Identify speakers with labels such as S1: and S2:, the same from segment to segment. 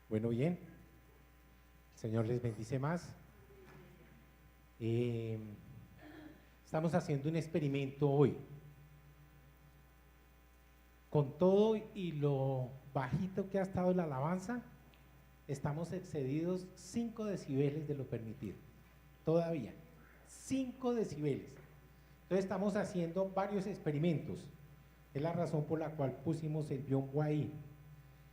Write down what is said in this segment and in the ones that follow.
S1: Bueno, bien, el Señor les bendice más. Estamos haciendo un experimento hoy. Con todo y lo bajito que ha estado la alabanza, estamos excedidos 5 decibeles de lo permitido. Todavía, 5 decibeles. Entonces estamos haciendo varios experimentos. Es la razón por la cual pusimos el biombo ahí.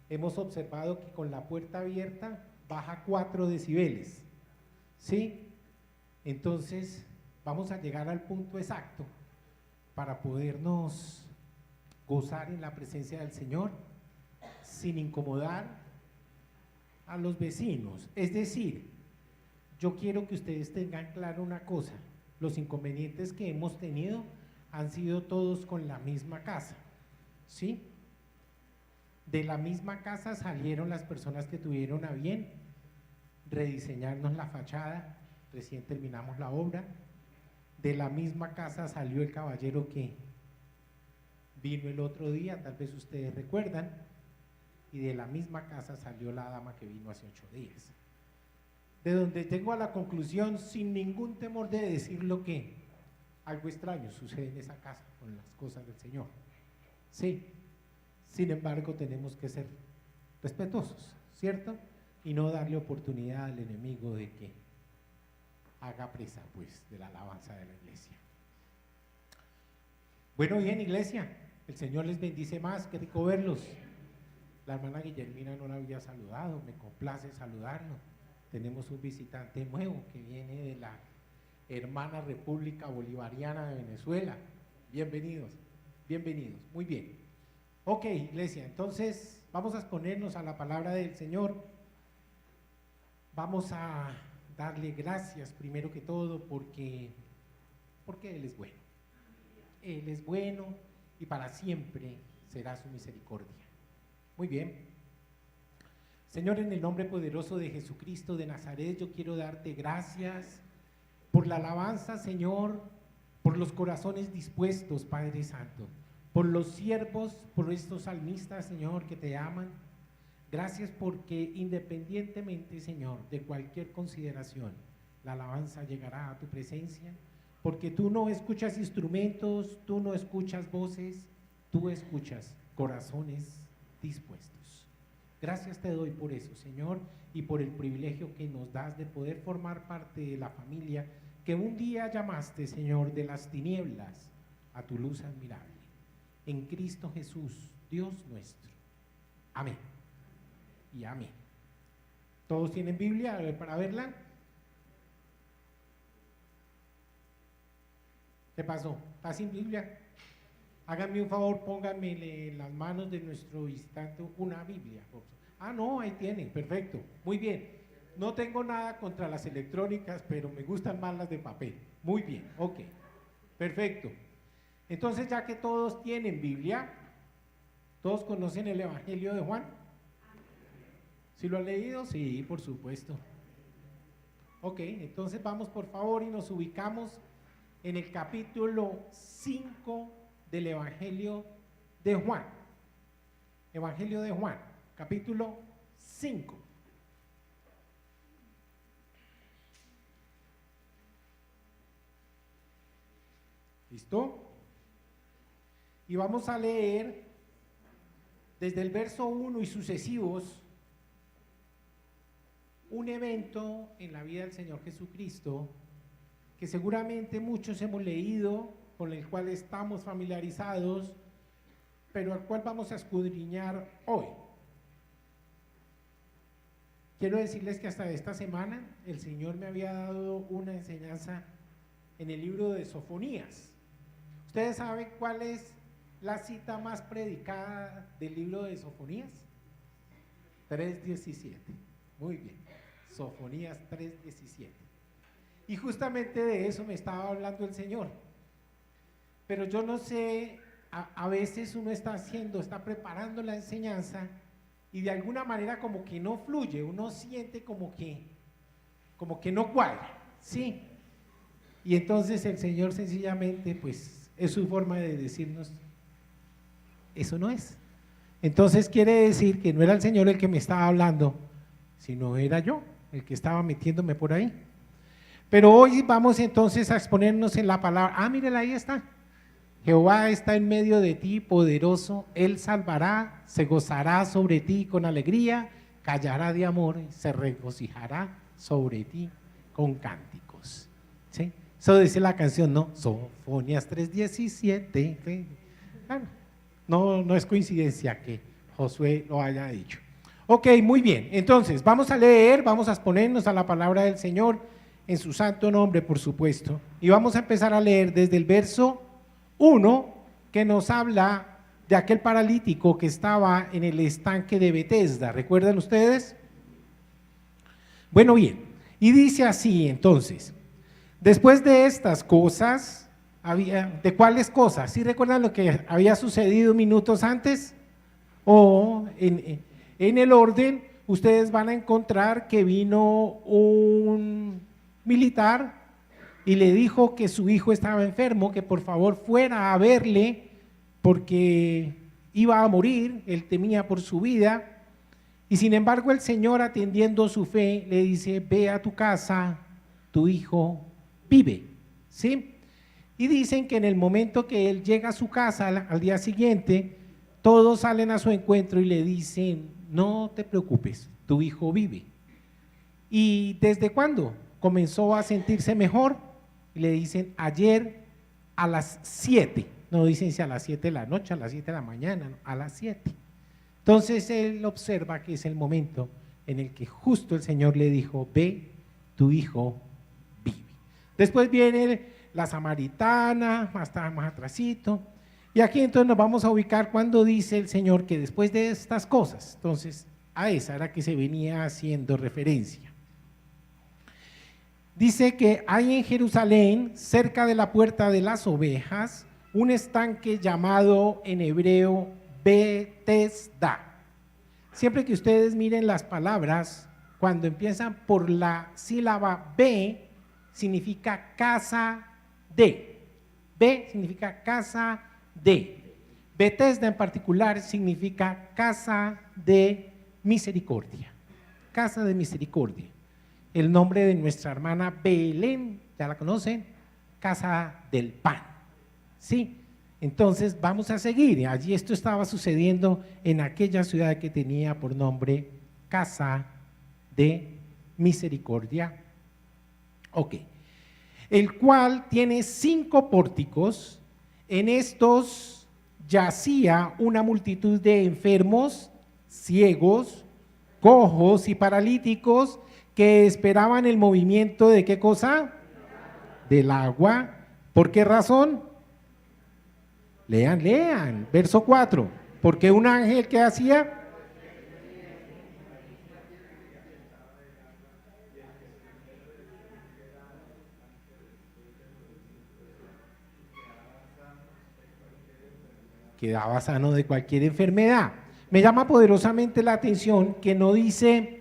S1: Hemos observado que con la puerta abierta baja 4 decibeles, ¿sí? Entonces vamos a llegar al punto exacto para podernos gozar en la presencia del Señor sin incomodar a los vecinos. Es decir, yo quiero que ustedes tengan claro una cosa: los inconvenientes que hemos tenido han sido todos con la misma casa, ¿sí? De la misma casa salieron las personas que tuvieron a bien rediseñarnos la fachada, recién terminamos la obra. De la misma casa salió el caballero que vino el otro día, tal vez ustedes recuerdan, y de la misma casa salió la dama que vino hace 8 días. De donde tengo a la conclusión, sin ningún temor de decirlo, que algo extraño sucede en esa casa con las cosas del Señor. Sí. Sin embargo, tenemos que ser respetuosos, ¿cierto? Y no darle oportunidad al enemigo de que haga presa, pues, de la alabanza de la iglesia. Bueno, bien, iglesia, el Señor les bendice más, qué rico verlos. La hermana Guillermina no la había saludado, me complace saludarlo. Tenemos un visitante nuevo que viene de la hermana República Bolivariana de Venezuela. Bienvenidos, bienvenidos, muy bien. Ok, iglesia, entonces vamos a exponernos a la palabra del Señor. Vamos a darle gracias primero que todo porque Él es bueno. Él es bueno y para siempre será su misericordia. Muy bien. Señor, en el nombre poderoso de Jesucristo de Nazaret, yo quiero darte gracias por la alabanza, Señor, por los corazones dispuestos, Padre Santo, por los siervos, por estos salmistas, Señor, que te aman. Gracias porque independientemente, Señor, de cualquier consideración, la alabanza llegará a tu presencia, porque tú no escuchas instrumentos, tú no escuchas voces, tú escuchas corazones dispuestos. Gracias te doy por eso, Señor, y por el privilegio que nos das de poder formar parte de la familia que un día llamaste, Señor, de las tinieblas a tu luz admirable. En Cristo Jesús, Dios nuestro. Amén. Y amén. ¿Todos tienen Biblia para verla? ¿Qué pasó? ¿Está sin Biblia? Háganme un favor, pónganme en las manos de nuestro visitante una Biblia. Ah, no, ahí tienen, perfecto. Muy bien. No tengo nada contra las electrónicas, pero me gustan más las de papel. Muy bien, ok. Perfecto. Entonces, ya que todos tienen Biblia, ¿todos conocen el Evangelio de Juan? ¿Sí lo han leído? Sí, por supuesto. Ok, entonces vamos por favor y nos ubicamos en el capítulo 5 del Evangelio de Juan. Evangelio de Juan, capítulo 5. ¿Listo? Y vamos a leer desde el verso 1 y sucesivos un evento en la vida del Señor Jesucristo que seguramente muchos hemos leído, con el cual estamos familiarizados, pero al cual vamos a escudriñar hoy. Quiero decirles que hasta esta semana el Señor me había dado una enseñanza en el libro de Sofonías. ¿Ustedes saben cuál es la cita más predicada del libro de Sofonías? 3:17. Muy bien, Sofonías 3:17. Y justamente de eso me estaba hablando el Señor. Pero yo no sé, a veces uno está preparando la enseñanza y de alguna manera como que no fluye, uno siente como que no cuadra, ¿sí? Y entonces el Señor sencillamente, pues, es su forma de decirnos, eso no es. Entonces quiere decir que no era el Señor el que me estaba hablando, sino era yo el que estaba metiéndome por ahí. Pero hoy vamos entonces a exponernos en la palabra. Ah, mírela, ahí está. Jehová está en medio de ti, poderoso, Él salvará, se gozará sobre ti con alegría, callará de amor, se regocijará sobre ti con cánticos. ¿Sí? Eso dice la canción, ¿no? Sofonías 3:17. Claro, no es coincidencia que Josué lo haya dicho. Ok, muy bien. Entonces, vamos a leer, vamos a exponernos a la palabra del Señor en su santo nombre, por supuesto. Y vamos a empezar a leer desde el verso 1, que nos habla de aquel paralítico que estaba en el estanque de Betesda. ¿Recuerdan ustedes? Bueno, bien. Y dice así, entonces, después de estas cosas, ¿de cuáles cosas? ¿Sí recuerdan lo que había sucedido minutos antes? O en el orden, ustedes van a encontrar que vino un militar y le dijo que su hijo estaba enfermo, que por favor fuera a verle porque iba a morir, él temía por su vida, y sin embargo el Señor, atendiendo su fe, le dice: ve a tu casa, tu hijo vive, ¿sí? Y dicen que en el momento que él llega a su casa al día siguiente, todos salen a su encuentro y le dicen: no te preocupes, tu hijo vive. ¿Y desde cuándo comenzó a sentirse mejor? Y le dicen: ayer a las 7, no dicen si a las 7 de la noche, a las 7 de la mañana, no, a las 7. Entonces él observa que es el momento en el que justo el Señor le dijo: ve, tu hijo vive. Después viene la samaritana, más atrasito, y aquí entonces nos vamos a ubicar cuando dice el Señor que después de estas cosas, entonces a esa era que se venía haciendo referencia. Dice que hay en Jerusalén, cerca de la puerta de las ovejas, un estanque llamado en hebreo Betesda. Siempre que ustedes miren las palabras, cuando empiezan por la sílaba B, significa casa de. B significa casa de. Betesda en particular significa casa de misericordia. Casa de misericordia. El nombre de nuestra hermana Belén, ¿ya la conocen? Casa del pan, ¿sí? Entonces vamos a seguir. Allí esto estaba sucediendo en aquella ciudad que tenía por nombre Casa de Misericordia. Ok. El cual tiene 5 pórticos. En estos yacía una multitud de enfermos, ciegos, cojos y paralíticos, que esperaban el movimiento de ¿qué cosa? Del agua. ¿Por qué razón? Lean, verso 4. Porque un ángel, ¿qué hacía? Quedaba sano de cualquier enfermedad. Me llama poderosamente la atención que no dice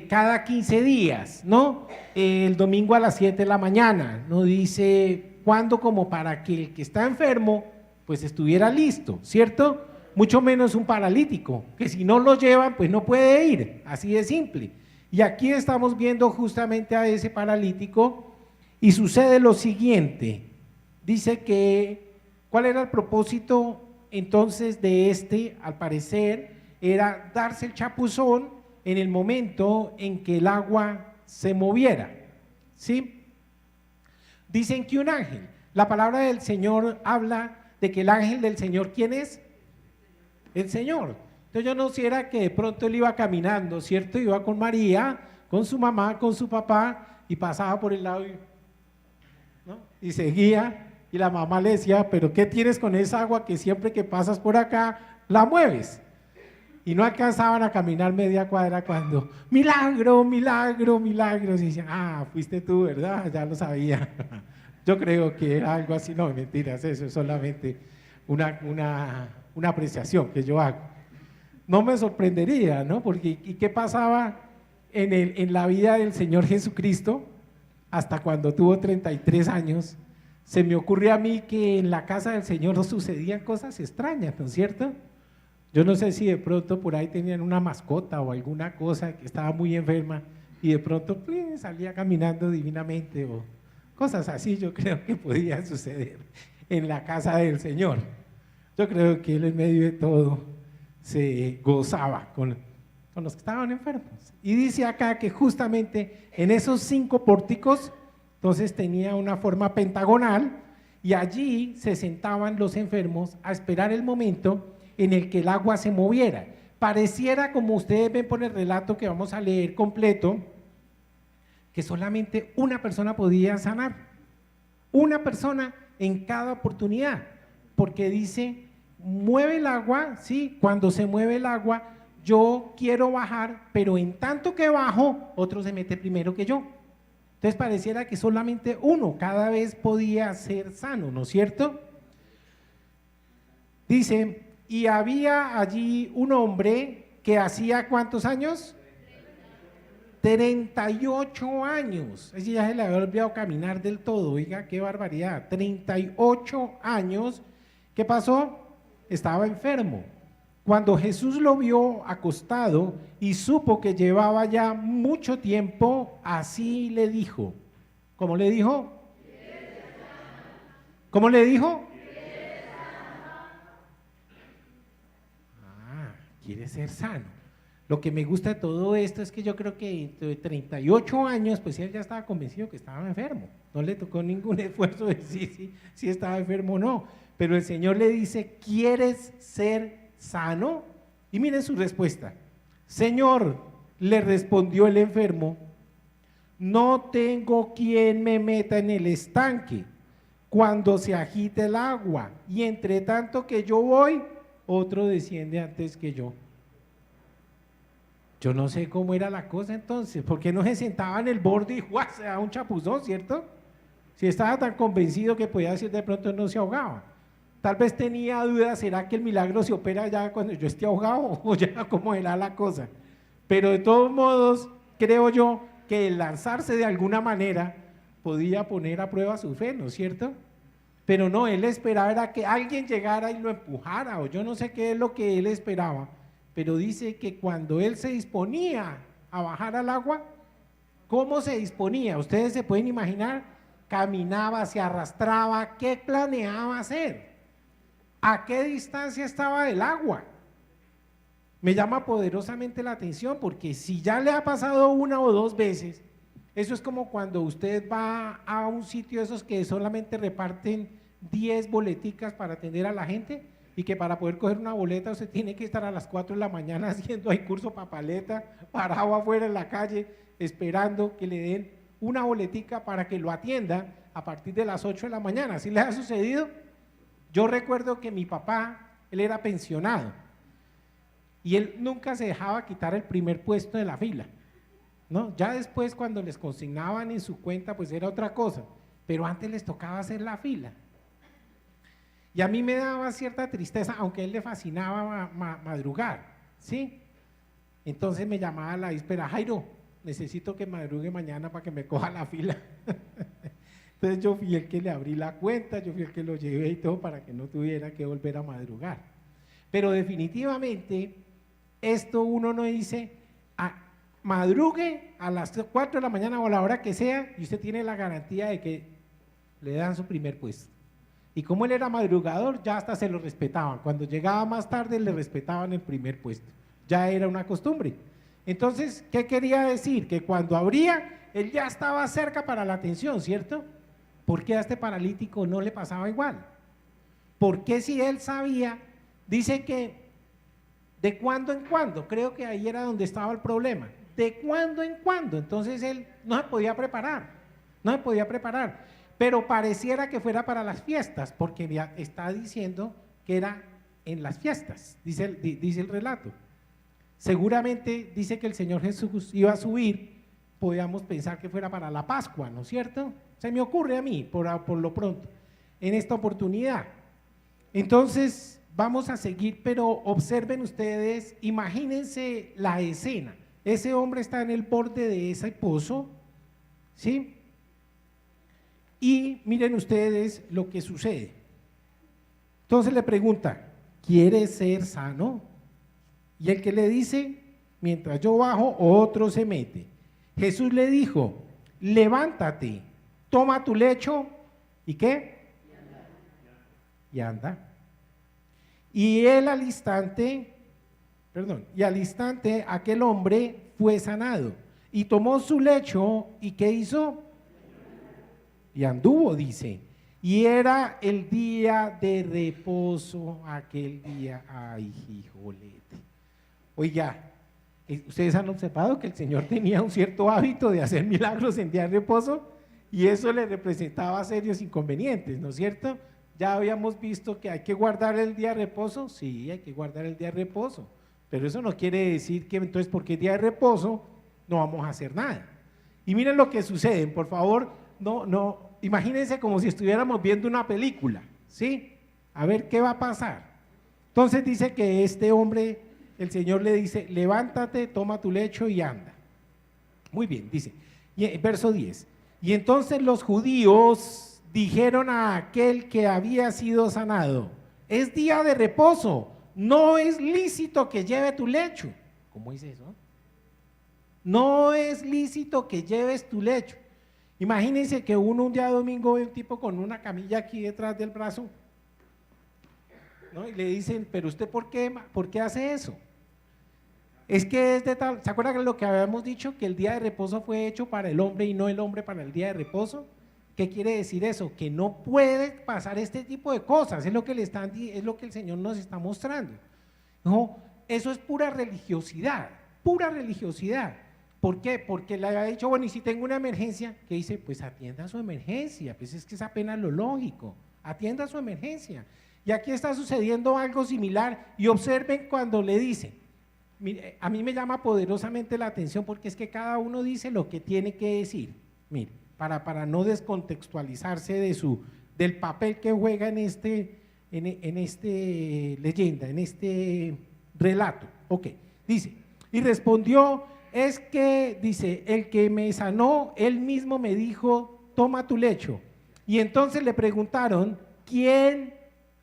S1: cada 15 días, ¿no? El domingo a las 7 de la mañana, no dice cuándo, como para que el que está enfermo pues estuviera listo, ¿cierto? Mucho menos un paralítico, que si no lo llevan pues no puede ir, así de simple. Y aquí estamos viendo justamente a ese paralítico y sucede lo siguiente, dice que, ¿cuál era el propósito entonces de este? Al parecer era darse el chapuzón en el momento en que el agua se moviera, ¿sí? Dicen que un ángel, la palabra del Señor habla de que el ángel del Señor, ¿quién es? El Señor. Entonces yo no sé si era que de pronto él iba caminando, ¿cierto? Iba con María, con su mamá, con su papá, y pasaba por el lado, ¿no? Y seguía, y la mamá le decía: pero ¿qué tienes con esa agua que siempre que pasas por acá la mueves? Y no alcanzaban a caminar media cuadra cuando, milagro, milagro, milagro, y decían: ah, fuiste tú, ¿verdad? Ya lo sabía. Yo creo que era algo así. No, mentiras, eso es solamente una apreciación que yo hago. No me sorprendería, ¿no? Porque ¿y qué pasaba en la vida del Señor Jesucristo hasta cuando tuvo 33 años? Se me ocurre a mí que en la casa del Señor sucedían cosas extrañas, ¿no es cierto? Yo no sé si de pronto por ahí tenían una mascota o alguna cosa que estaba muy enferma y de pronto salía caminando divinamente o cosas así. Yo creo que podía suceder en la casa del Señor. Yo creo que Él en medio de todo se gozaba con los que estaban enfermos. Y dice acá que justamente en esos 5 pórticos, entonces tenía una forma pentagonal y allí se sentaban los enfermos a esperar el momento en el que el agua se moviera. Pareciera, como ustedes ven por el relato que vamos a leer completo, que solamente una persona podía sanar, una persona en cada oportunidad, porque dice, mueve el agua, ¿sí? Cuando se mueve el agua, yo quiero bajar, pero en tanto que bajo, otro se mete primero que yo. Entonces pareciera que solamente uno cada vez podía ser sano, ¿no es cierto? Dice, y había allí un hombre que hacía ¿cuántos años? 38 años. Ese ya se le había olvidado caminar del todo, oiga, qué barbaridad. 38 años. ¿Qué pasó? Estaba enfermo. Cuando Jesús lo vio acostado y supo que llevaba ya mucho tiempo, así le dijo. ¿Cómo le dijo? ¿Cómo le dijo? Quiere ser sano. Lo que me gusta de todo esto es que yo creo que de 38 años, pues él ya estaba convencido que estaba enfermo. No le tocó ningún esfuerzo de decir si estaba enfermo o no. Pero el Señor le dice, ¿quieres ser sano? Y miren su respuesta. Señor, le respondió el enfermo, no tengo quien me meta en el estanque cuando se agite el agua, y entre tanto que yo voy, otro desciende antes que yo. Yo no sé cómo era la cosa entonces, porque no se sentaba en el borde y ¡guau! Se daba un chapuzón, ¿cierto? Si estaba tan convencido que podía decir de pronto no se ahogaba. Tal vez tenía dudas, ¿será que el milagro se opera ya cuando yo esté ahogado o ya cómo era la cosa? Pero de todos modos, creo yo que el lanzarse de alguna manera podía poner a prueba su fe, ¿no es cierto? Pero no, él esperaba era que alguien llegara y lo empujara, o yo no sé qué es lo que él esperaba, pero dice que cuando él se disponía a bajar al agua, ¿cómo se disponía? Ustedes se pueden imaginar, caminaba, se arrastraba, ¿qué planeaba hacer? ¿A qué distancia estaba del agua? Me llama poderosamente la atención porque si ya le ha pasado 1 o 2 veces, eso es como cuando usted va a un sitio de esos que solamente reparten 10 boleticas para atender a la gente y que para poder coger una boleta usted tiene que estar a las 4 de la mañana haciendo ahí curso papaleta, parado afuera en la calle, esperando que le den una boletica para que lo atiendan a partir de las 8 de la mañana. ¿Sí les ha sucedido? Yo recuerdo que mi papá, él era pensionado y él nunca se dejaba quitar el primer puesto de la fila, ¿no? Ya después cuando les consignaban en su cuenta pues era otra cosa, pero antes les tocaba hacer la fila. Y a mí me daba cierta tristeza, aunque a él le fascinaba madrugar, ¿sí? Entonces me llamaba a la víspera, Jairo, necesito que madrugue mañana para que me coja la fila. Entonces yo fui el que le abrí la cuenta, yo fui el que lo llevé y todo para que no tuviera que volver a madrugar. Pero definitivamente esto uno no dice, madrugue a las 4 de la mañana o a la hora que sea y usted tiene la garantía de que le dan su primer puesto. Y como él era madrugador, ya hasta se lo respetaban. Cuando llegaba más tarde le respetaban el primer puesto. Ya era una costumbre. Entonces, ¿qué quería decir? Que cuando abría, él ya estaba cerca para la atención, ¿cierto? ¿Por qué a este paralítico no le pasaba igual? ¿Por qué si él sabía? Dice que de cuando en cuando, creo que ahí era donde estaba el problema. De cuando en cuando, entonces él no se podía preparar, no se podía preparar. Pero pareciera que fuera para las fiestas, porque ya está diciendo que era en las fiestas, dice el relato. Seguramente dice que el Señor Jesús iba a subir, podíamos pensar que fuera para la Pascua, ¿no es cierto? Se me ocurre a mí, por lo pronto, en esta oportunidad. Entonces, vamos a seguir, pero observen ustedes, imagínense la escena. Ese hombre está en el borde de ese pozo, ¿sí? Y miren ustedes lo que sucede. Entonces le pregunta, ¿quiere ser sano? Y el que le dice, mientras yo bajo, otro se mete. Jesús le dijo, levántate, toma tu lecho, ¿y qué? Y anda. Y él al instante, y al instante aquel hombre fue sanado. Y tomó su lecho, ¿y qué hizo? Y anduvo, dice. Y era el día de reposo, aquel día. Ay, hijolete. Oiga, ustedes han observado que el Señor tenía un cierto hábito de hacer milagros en día de reposo y eso le representaba serios inconvenientes, ¿no es cierto? Ya habíamos visto que hay que guardar el día de reposo, sí, hay que guardar el día de reposo, pero eso no quiere decir que entonces porque es día de reposo no vamos a hacer nada. Y miren lo que sucede, por favor, no, imagínense como si estuviéramos viendo una película, ¿sí? A ver qué va a pasar. Entonces dice que este hombre, el Señor le dice, levántate, toma tu lecho y anda. Muy bien, dice, verso 10, y entonces los judíos dijeron a aquel que había sido sanado, es día de reposo, no es lícito que lleve tu lecho. ¿Cómo es eso? No es lícito que lleves tu lecho. Imagínense que uno un día domingo ve un tipo con una camilla aquí detrás del brazo, ¿no? Y le dicen, pero usted ¿por qué hace eso? Es que es de tal, ¿se acuerdan de lo que habíamos dicho? Que el día de reposo fue hecho para el hombre y no el hombre para el día de reposo. ¿Qué quiere decir eso? Que no puede pasar este tipo de cosas, es lo que es lo que el Señor nos está mostrando. No, eso es pura religiosidad, pura religiosidad. ¿Por qué? Porque le había dicho, bueno, y si tengo una emergencia, ¿qué dice? Pues atienda su emergencia, pues es que es apenas lo lógico, atienda su emergencia. Y aquí está sucediendo algo similar y observen cuando le dice, mire, a mí me llama poderosamente la atención porque es que cada uno dice lo que tiene que decir, mire, para no descontextualizarse del papel que juega en este leyenda, en este relato. Ok, dice, y respondió, es que, dice, el que me sanó, él mismo me dijo, toma tu lecho. Y entonces le preguntaron, ¿quién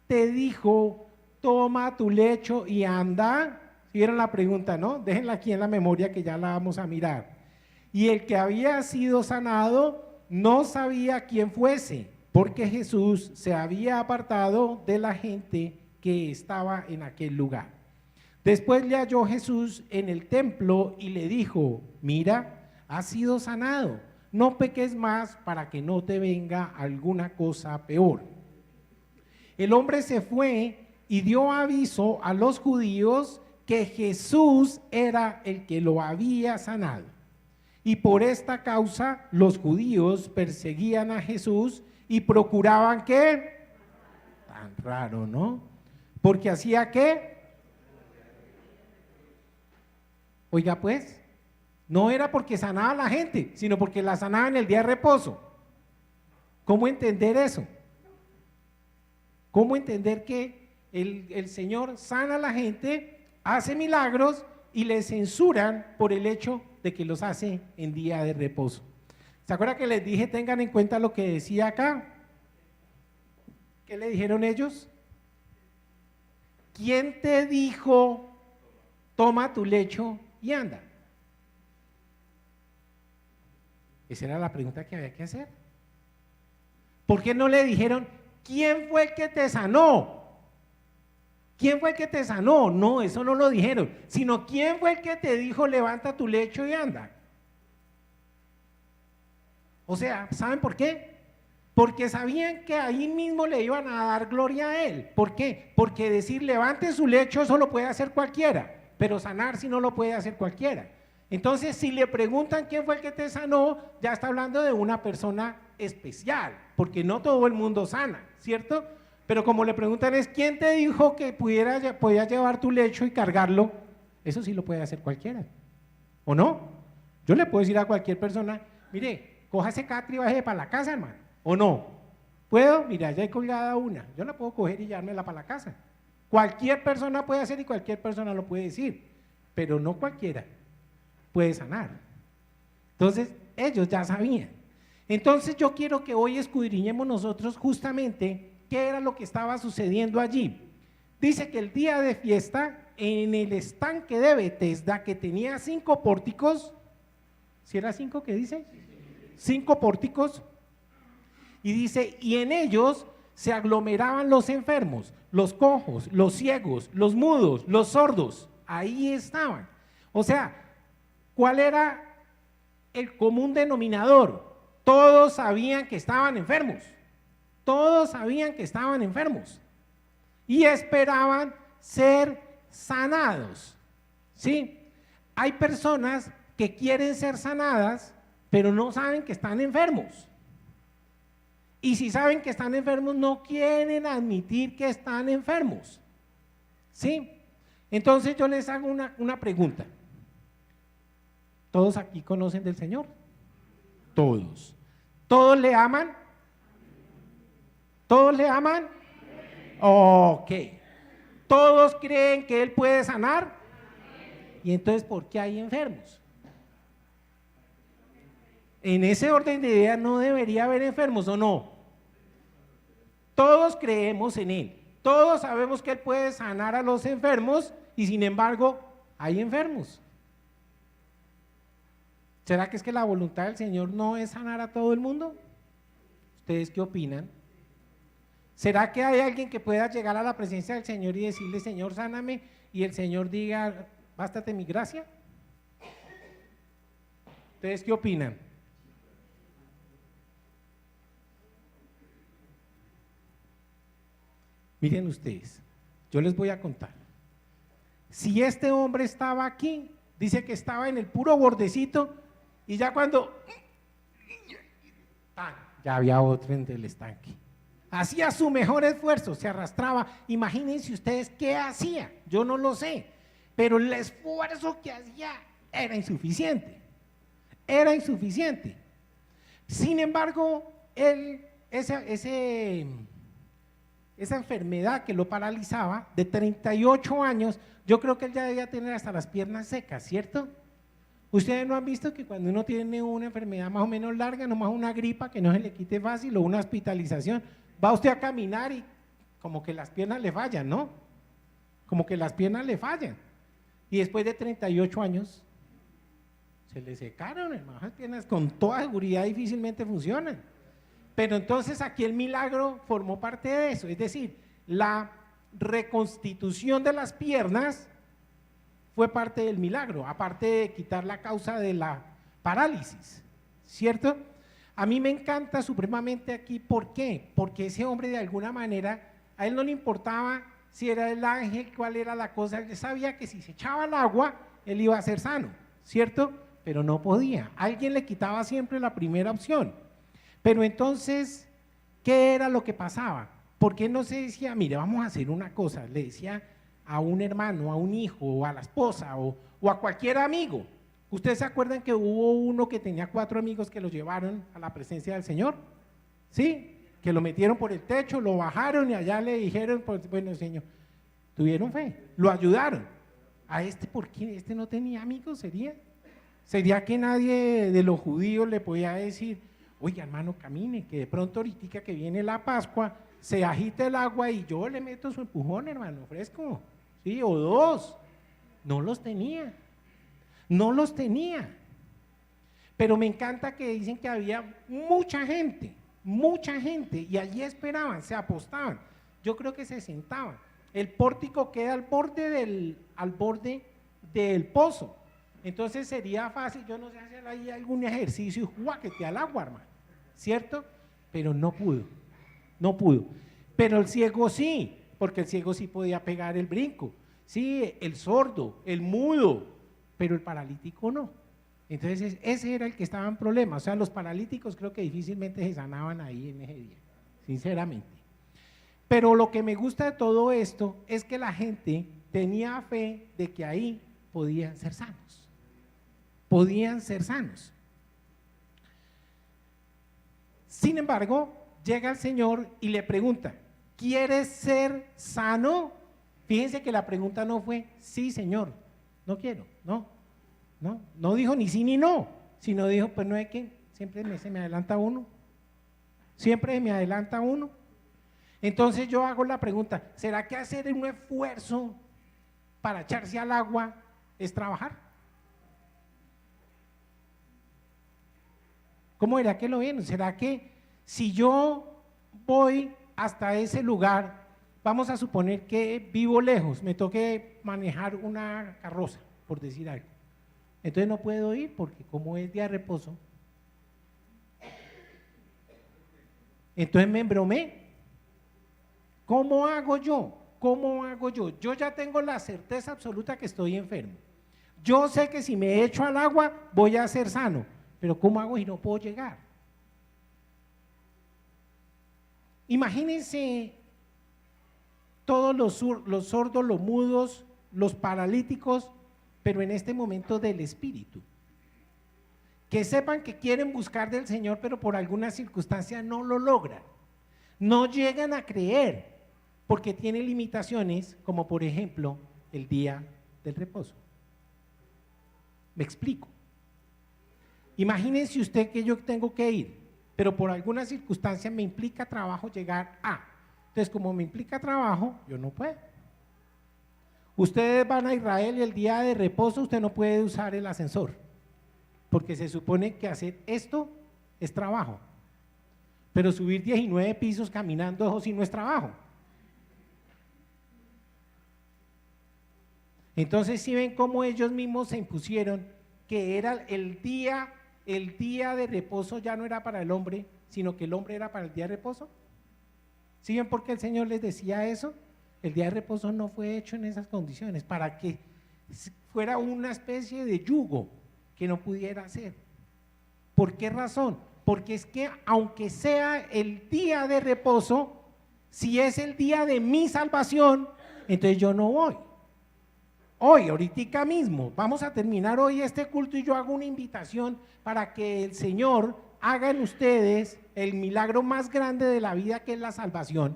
S1: te dijo, toma tu lecho y anda? Si vieron la pregunta, ¿no? Déjenla aquí en la memoria que ya la vamos a mirar. Y el que había sido sanado no sabía quién fuese, porque Jesús se había apartado de la gente que estaba en aquel lugar. Después le halló Jesús en el templo y le dijo, mira, has sido sanado, no peques más para que no te venga alguna cosa peor. El hombre se fue y dio aviso a los judíos que Jesús era el que lo había sanado. Y por esta causa los judíos perseguían a Jesús y procuraban ¿qué? Tan raro, ¿no? Porque hacía ¿qué? Oiga pues, no era porque sanaba a la gente, sino porque la sanaba en el día de reposo. ¿Cómo entender eso? ¿Cómo entender que el Señor sana a la gente, hace milagros y le censuran por el hecho de que los hace en día de reposo? ¿Se acuerdan que les dije tengan en cuenta lo que decía acá? ¿Qué le dijeron ellos? ¿Quién te dijo toma tu lecho y anda? Esa era la pregunta que había que hacer. ¿Por qué no le dijeron quién fue el que te sanó? ¿Quién fue el que te sanó? No, eso no lo dijeron, sino quién fue el que te dijo levanta tu lecho y anda. O sea, ¿saben por qué? Porque sabían que ahí mismo le iban a dar gloria a él. ¿Por qué? Porque decir levante su lecho eso lo puede hacer cualquiera, pero sanar sí no lo puede hacer cualquiera. Entonces si le preguntan quién fue el que te sanó, ya está hablando de una persona especial, porque no todo el mundo sana, ¿cierto? Pero como le preguntan es ¿quién te dijo que podía llevar tu lecho y cargarlo? Eso sí lo puede hacer cualquiera, ¿o no? Yo le puedo decir a cualquier persona, mire, coja ese catre y baje para la casa, hermano, ¿o no? ¿Puedo? Mira, ya hay colgada una, yo la puedo coger y llevármela para la casa. Cualquier persona puede hacer y cualquier persona lo puede decir, pero no cualquiera puede sanar. Entonces, ellos ya sabían. Entonces yo quiero que hoy escudriñemos nosotros justamente qué era lo que estaba sucediendo allí. Dice que el día de fiesta, en el estanque de Betesda, que tenía 5 pórticos, ¿si era 5 que dice? 5 pórticos, y dice, y en ellos se aglomeraban los enfermos, los cojos, los ciegos, los mudos, los sordos, ahí estaban. O sea, ¿cuál era el común denominador? Todos sabían que estaban enfermos, todos sabían que estaban enfermos y esperaban ser sanados, ¿sí? Hay personas que quieren ser sanadas, pero no saben que están enfermos. Y si saben que están enfermos, no quieren admitir que están enfermos, ¿sí? Entonces yo les hago una pregunta. ¿Todos aquí conocen del Señor? Todos. ¿Todos le aman? ¿Todos le aman? Ok. ¿Todos creen que Él puede sanar? ¿Y entonces por qué hay enfermos? En ese orden de ideas no debería haber enfermos, ¿o no? Todos creemos en Él, todos sabemos que Él puede sanar a los enfermos y sin embargo hay enfermos. ¿Será que es que la voluntad del Señor no es sanar a todo el mundo? ¿Ustedes qué opinan? ¿Será que hay alguien que pueda llegar a la presencia del Señor y decirle, Señor, sáname, y el Señor diga, bástate mi gracia? ¿Ustedes qué opinan? Miren ustedes, yo les voy a contar. Si este hombre estaba aquí, dice que estaba en el puro bordecito, y ya cuando ya había otro en el estanque. Hacía su mejor esfuerzo, se arrastraba. Imagínense ustedes qué hacía, yo no lo sé, pero el esfuerzo que hacía era insuficiente. Era insuficiente. Sin embargo, esa enfermedad que lo paralizaba, de 38 años, yo creo que él ya debía tener hasta las piernas secas, ¿cierto? Ustedes no han visto que cuando uno tiene una enfermedad más o menos larga, nomás una gripa que no se le quite fácil o una hospitalización, va usted a caminar y como que las piernas le fallan, ¿no? Como que las piernas le fallan. Y después de 38 años, se le secaron, hermano, las piernas con toda seguridad difícilmente funcionan. Pero entonces aquí el milagro formó parte de eso, es decir, la reconstitución de las piernas fue parte del milagro, aparte de quitar la causa de la parálisis, ¿cierto? A mí me encanta supremamente aquí, ¿por qué? Porque ese hombre de alguna manera, a él no le importaba si era el ángel, cuál era la cosa, él sabía que si se echaba al agua, él iba a ser sano, ¿cierto? Pero no podía, alguien le quitaba siempre la primera opción. Pero entonces, ¿qué era lo que pasaba? ¿Por qué no se decía, mire, vamos a hacer una cosa? Le decía a un hermano, a un hijo, o a la esposa, o a cualquier amigo. ¿Ustedes se acuerdan que hubo uno que tenía 4 amigos que lo llevaron a la presencia del Señor? ¿Sí? Que lo metieron por el techo, lo bajaron y allá le dijeron, pues, bueno, Señor, tuvieron fe, lo ayudaron. A este, ¿por qué? ¿Este no tenía amigos? ¿Sería que nadie de los judíos le podía decir, oiga, hermano, camine, que de pronto ahorita que viene la Pascua, se agita el agua y yo le meto su empujón, hermano, fresco, ¿sí? O 2, no los tenía, pero me encanta que dicen que había mucha gente, y allí esperaban, se apostaban, yo creo que se sentaban, el pórtico queda al borde del pozo, entonces sería fácil, yo no sé, hacer ahí algún ejercicio y juáquete al agua, hermano, ¿cierto? Pero no pudo. Pero el ciego sí, porque el ciego sí podía pegar el brinco, sí, el sordo, el mudo, pero el paralítico no. Entonces ese era el que estaba en problemas, o sea, los paralíticos creo que difícilmente se sanaban ahí en ese día, sinceramente. Pero lo que me gusta de todo esto es que la gente tenía fe de que ahí podían ser sanos. Sin embargo, llega el Señor y le pregunta, ¿quieres ser sano? Fíjense que la pregunta no fue, sí, Señor, no quiero, no dijo ni sí ni no, sino dijo, pues no es que siempre se me adelanta uno. Entonces yo hago la pregunta, ¿será que hacer un esfuerzo para echarse al agua es trabajar? ¿Cómo era que lo ven? ¿Será que si yo voy hasta ese lugar, vamos a suponer que vivo lejos, me toque manejar una carroza, por decir algo, entonces no puedo ir porque como es día de reposo, entonces me embromé? ¿Cómo hago yo? ¿Cómo hago yo? Yo ya tengo la certeza absoluta que estoy enfermo. Yo sé que si me echo al agua voy a ser sano, pero ¿cómo hago si no puedo llegar? Imagínense todos los sordos, los mudos, los paralíticos, pero en este momento del espíritu. Que sepan que quieren buscar del Señor, pero por alguna circunstancia no lo logran. No llegan a creer, porque tienen limitaciones, como por ejemplo el día del reposo. ¿Me explico? Imagínense usted que yo tengo que ir, pero por alguna circunstancia me implica trabajo llegar a. Entonces, como me implica trabajo, yo no puedo. Ustedes van a Israel y el día de reposo usted no puede usar el ascensor, porque se supone que hacer esto es trabajo. Pero subir 19 pisos caminando, eso sí no es trabajo. Entonces, si ven cómo ellos mismos se impusieron que era el día de reposo ya no era para el hombre, sino que el hombre era para el día de reposo. ¿Sí ven por qué el Señor les decía eso? El día de reposo no fue hecho en esas condiciones, para que fuera una especie de yugo que no pudiera hacer. ¿Por qué razón? Porque es que aunque sea el día de reposo, si es el día de mi salvación, entonces yo no voy. Hoy, ahorita mismo, vamos a terminar hoy este culto y yo hago una invitación para que el Señor haga en ustedes el milagro más grande de la vida, que es la salvación.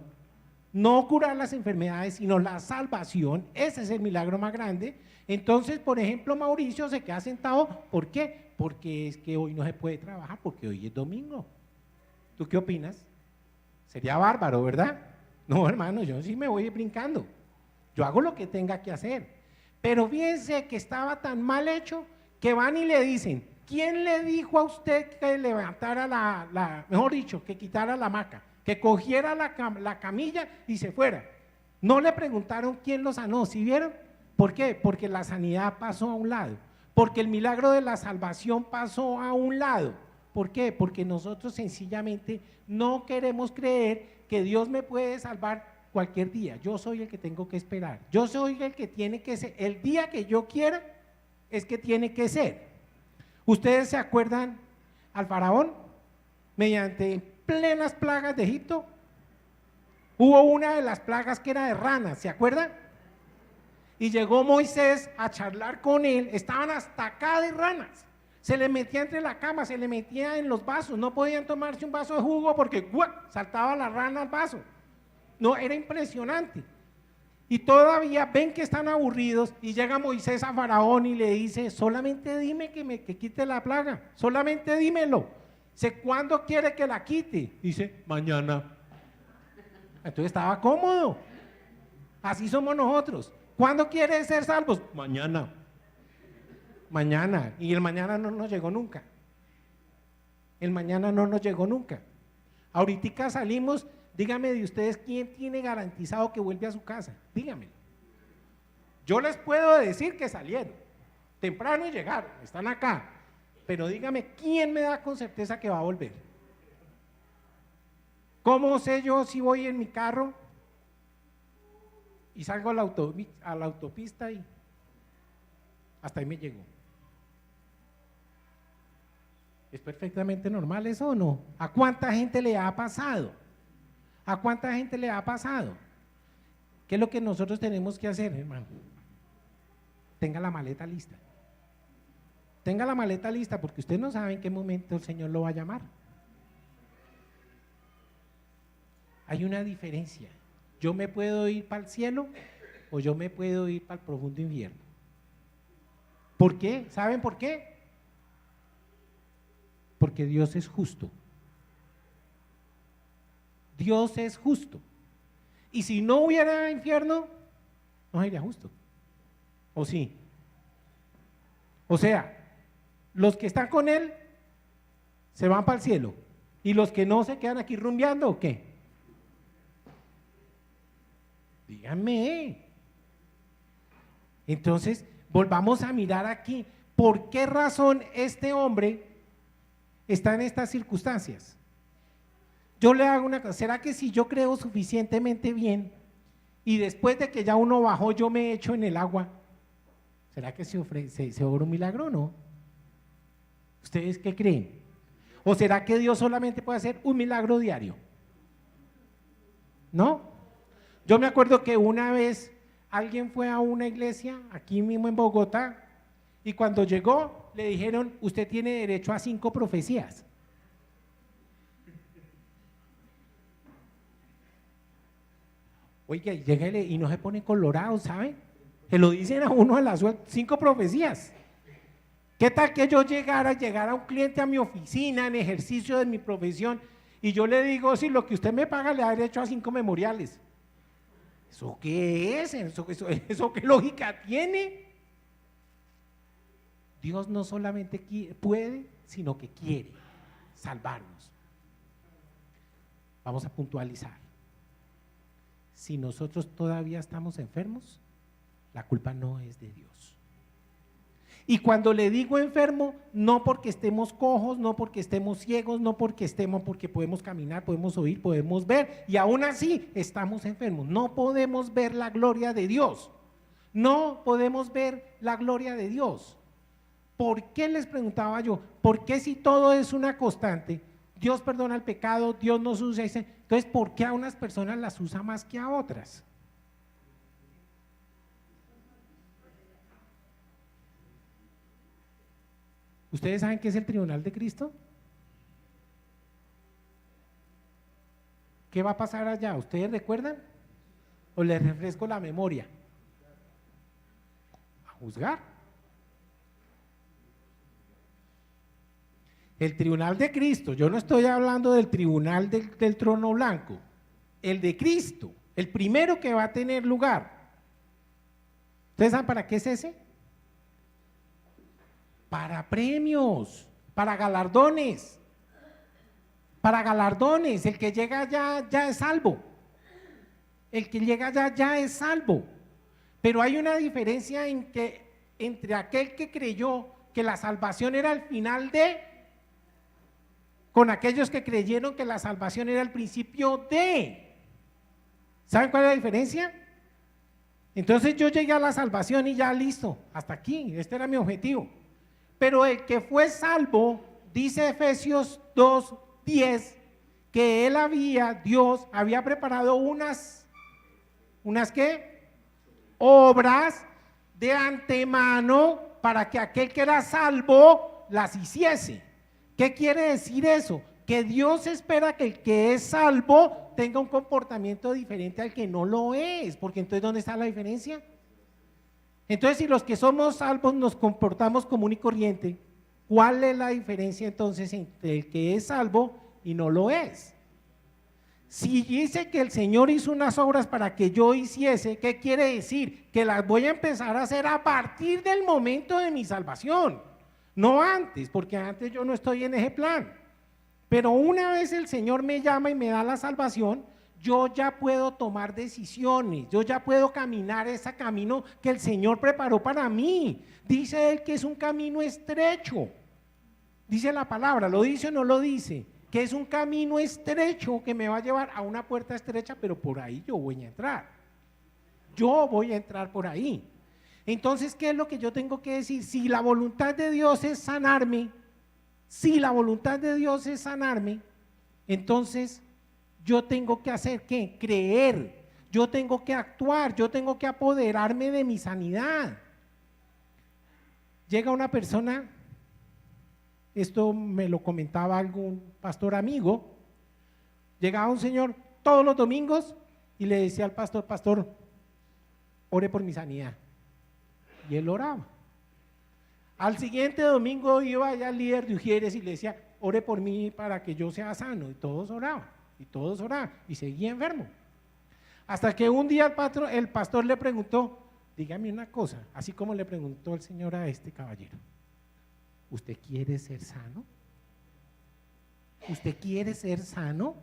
S1: No curar las enfermedades, sino la salvación. Ese es el milagro más grande. Entonces, por ejemplo, Mauricio se queda sentado. ¿Por qué? Porque es que hoy no se puede trabajar, porque hoy es domingo. ¿Tú qué opinas? Sería bárbaro, ¿verdad? No, hermano, yo sí me voy brincando. Yo hago lo que tenga que hacer. Pero fíjense que estaba tan mal hecho que van y le dicen, ¿quién le dijo a usted que levantara mejor dicho, que quitara la hamaca, que cogiera la camilla y se fuera? No le preguntaron quién lo sanó, ¿sí vieron? ¿Por qué? Porque la sanidad pasó a un lado, porque el milagro de la salvación pasó a un lado. ¿Por qué? Porque nosotros sencillamente no queremos creer que Dios me puede salvar cualquier día. Yo soy el que tengo que esperar, yo soy el que tiene que ser, el día que yo quiera es que tiene que ser. ¿Ustedes se acuerdan al faraón? Mediante plenas plagas de Egipto, hubo una de las plagas que era de ranas, ¿se acuerdan? Y llegó Moisés a charlar con él, estaban hasta acá de ranas, se le metía entre la cama, se le metía en los vasos, no podían tomarse un vaso de jugo porque ¡guau!, saltaba la rana al vaso. No, era impresionante. Y todavía ven que están aburridos y llega Moisés a Faraón y le dice, solamente dime que quite la plaga, solamente dímelo. Dice, ¿cuándo quiere que la quite? Dice, mañana. Entonces estaba cómodo. Así somos nosotros. ¿Cuándo quiere ser salvos? Mañana. Mañana. Y el mañana no nos llegó nunca. El mañana no nos llegó nunca. Ahorita salimos. Dígame de ustedes, ¿quién tiene garantizado que vuelve a su casa? Dígamelo. Yo les puedo decir que salieron, temprano y llegaron, están acá, pero dígame, ¿quién me da con certeza que va a volver? ¿Cómo sé yo si voy en mi carro y salgo a la autopista y hasta ahí me llego? ¿Es perfectamente normal eso o no? ¿A cuánta gente le ha pasado? ¿A cuánta gente le ha pasado? ¿Qué es lo que nosotros tenemos que hacer, hermano? Tenga la maleta lista. Tenga la maleta lista porque usted no sabe en qué momento el Señor lo va a llamar. Hay una diferencia. Yo me puedo ir para el cielo o yo me puedo ir para el profundo infierno. ¿Por qué? ¿Saben por qué? Porque Dios es justo. Dios es justo. Y si no hubiera infierno, no sería justo. ¿O sí? O sea, los que están con él se van para el cielo y los que no se quedan aquí rumbeando, ¿o qué? Díganme. Entonces, volvamos a mirar aquí, ¿por qué razón este hombre está en estas circunstancias? Yo le hago una cosa, ¿será que si yo creo suficientemente bien y después de que ya uno bajó yo me echo en el agua, ¿será que se obra un milagro o no? ¿Ustedes qué creen? ¿O será que Dios solamente puede hacer un milagro diario? ¿No? Yo me acuerdo que una vez alguien fue a una iglesia aquí mismo en Bogotá y cuando llegó le dijeron, usted tiene derecho a 5 profecías. Oiga, lléguele y no se pone colorado, ¿sabe? Se lo dicen a uno a la suerte, 5 profecías. ¿Qué tal que yo llegara un cliente a mi oficina en ejercicio de mi profesión y yo le digo, si lo que usted me paga le da derecho a 5 memoriales? ¿Eso qué es? ¿Eso qué lógica tiene? Dios no solamente puede, sino que quiere salvarnos. Vamos a puntualizar. Si nosotros todavía estamos enfermos, la culpa no es de Dios. Y cuando le digo enfermo, no porque estemos cojos, no porque estemos ciegos, no porque podemos caminar, podemos oír, podemos ver, y aún así estamos enfermos. No podemos ver la gloria de Dios. No podemos ver la gloria de Dios. ¿Por qué les preguntaba yo? ¿Por qué si todo es una constante? Dios perdona el pecado, Dios nos usa, entonces ¿por qué a unas personas las usa más que a otras? ¿Ustedes saben qué es el tribunal de Cristo? ¿Qué va a pasar allá? ¿Ustedes recuerdan? ¿O les refresco la memoria? A juzgar. El tribunal de Cristo, yo no estoy hablando del tribunal del trono blanco, el de Cristo, el primero que va a tener lugar. ¿Ustedes saben para qué es ese? Para premios, para galardones. Para galardones, el que llega ya es salvo. El que llega ya es salvo. Pero hay una diferencia entre aquel que creyó que la salvación era el final con aquellos que creyeron que la salvación era el principio de. ¿Saben cuál es la diferencia? Entonces yo llegué a la salvación y ya listo, hasta aquí, este era mi objetivo. Pero el que fue salvo, dice Efesios 2:10, que Dios había preparado unas ¿qué? Obras de antemano para que aquel que era salvo las hiciese. ¿Qué quiere decir eso? Que Dios espera que el que es salvo tenga un comportamiento diferente al que no lo es, porque entonces ¿dónde está la diferencia? Entonces si los que somos salvos nos comportamos común y corriente, ¿cuál es la diferencia entonces entre el que es salvo y no lo es? Si dice que el Señor hizo unas obras para que yo hiciese, ¿qué quiere decir? Que las voy a empezar a hacer a partir del momento de mi salvación, no antes, porque antes yo no estoy en ese plan. Pero una vez el Señor me llama y me da la salvación, yo ya puedo tomar decisiones, yo ya puedo caminar ese camino que el Señor preparó para mí. Dice Él que es un camino estrecho, dice la palabra, ¿lo dice o no lo dice? Que es un camino estrecho que me va a llevar a una puerta estrecha, pero por ahí yo voy a entrar. Yo voy a entrar por ahí. Entonces, ¿qué es lo que yo tengo que decir? Si la voluntad de Dios es sanarme, entonces yo tengo que hacer ¿qué? Creer, yo tengo que actuar, yo tengo que apoderarme de mi sanidad. Llega una persona, esto me lo comentaba algún pastor amigo, llegaba un señor todos los domingos y le decía al pastor, pastor, ore por mi sanidad. Y él oraba. Al siguiente domingo iba allá al líder de Ujieres y le decía, ore por mí para que yo sea sano. Y todos oraban, y seguía enfermo. Hasta que un día el pastor le preguntó, dígame una cosa, así como le preguntó el Señor a este caballero, ¿usted quiere ser sano? ¿Usted quiere ser sano?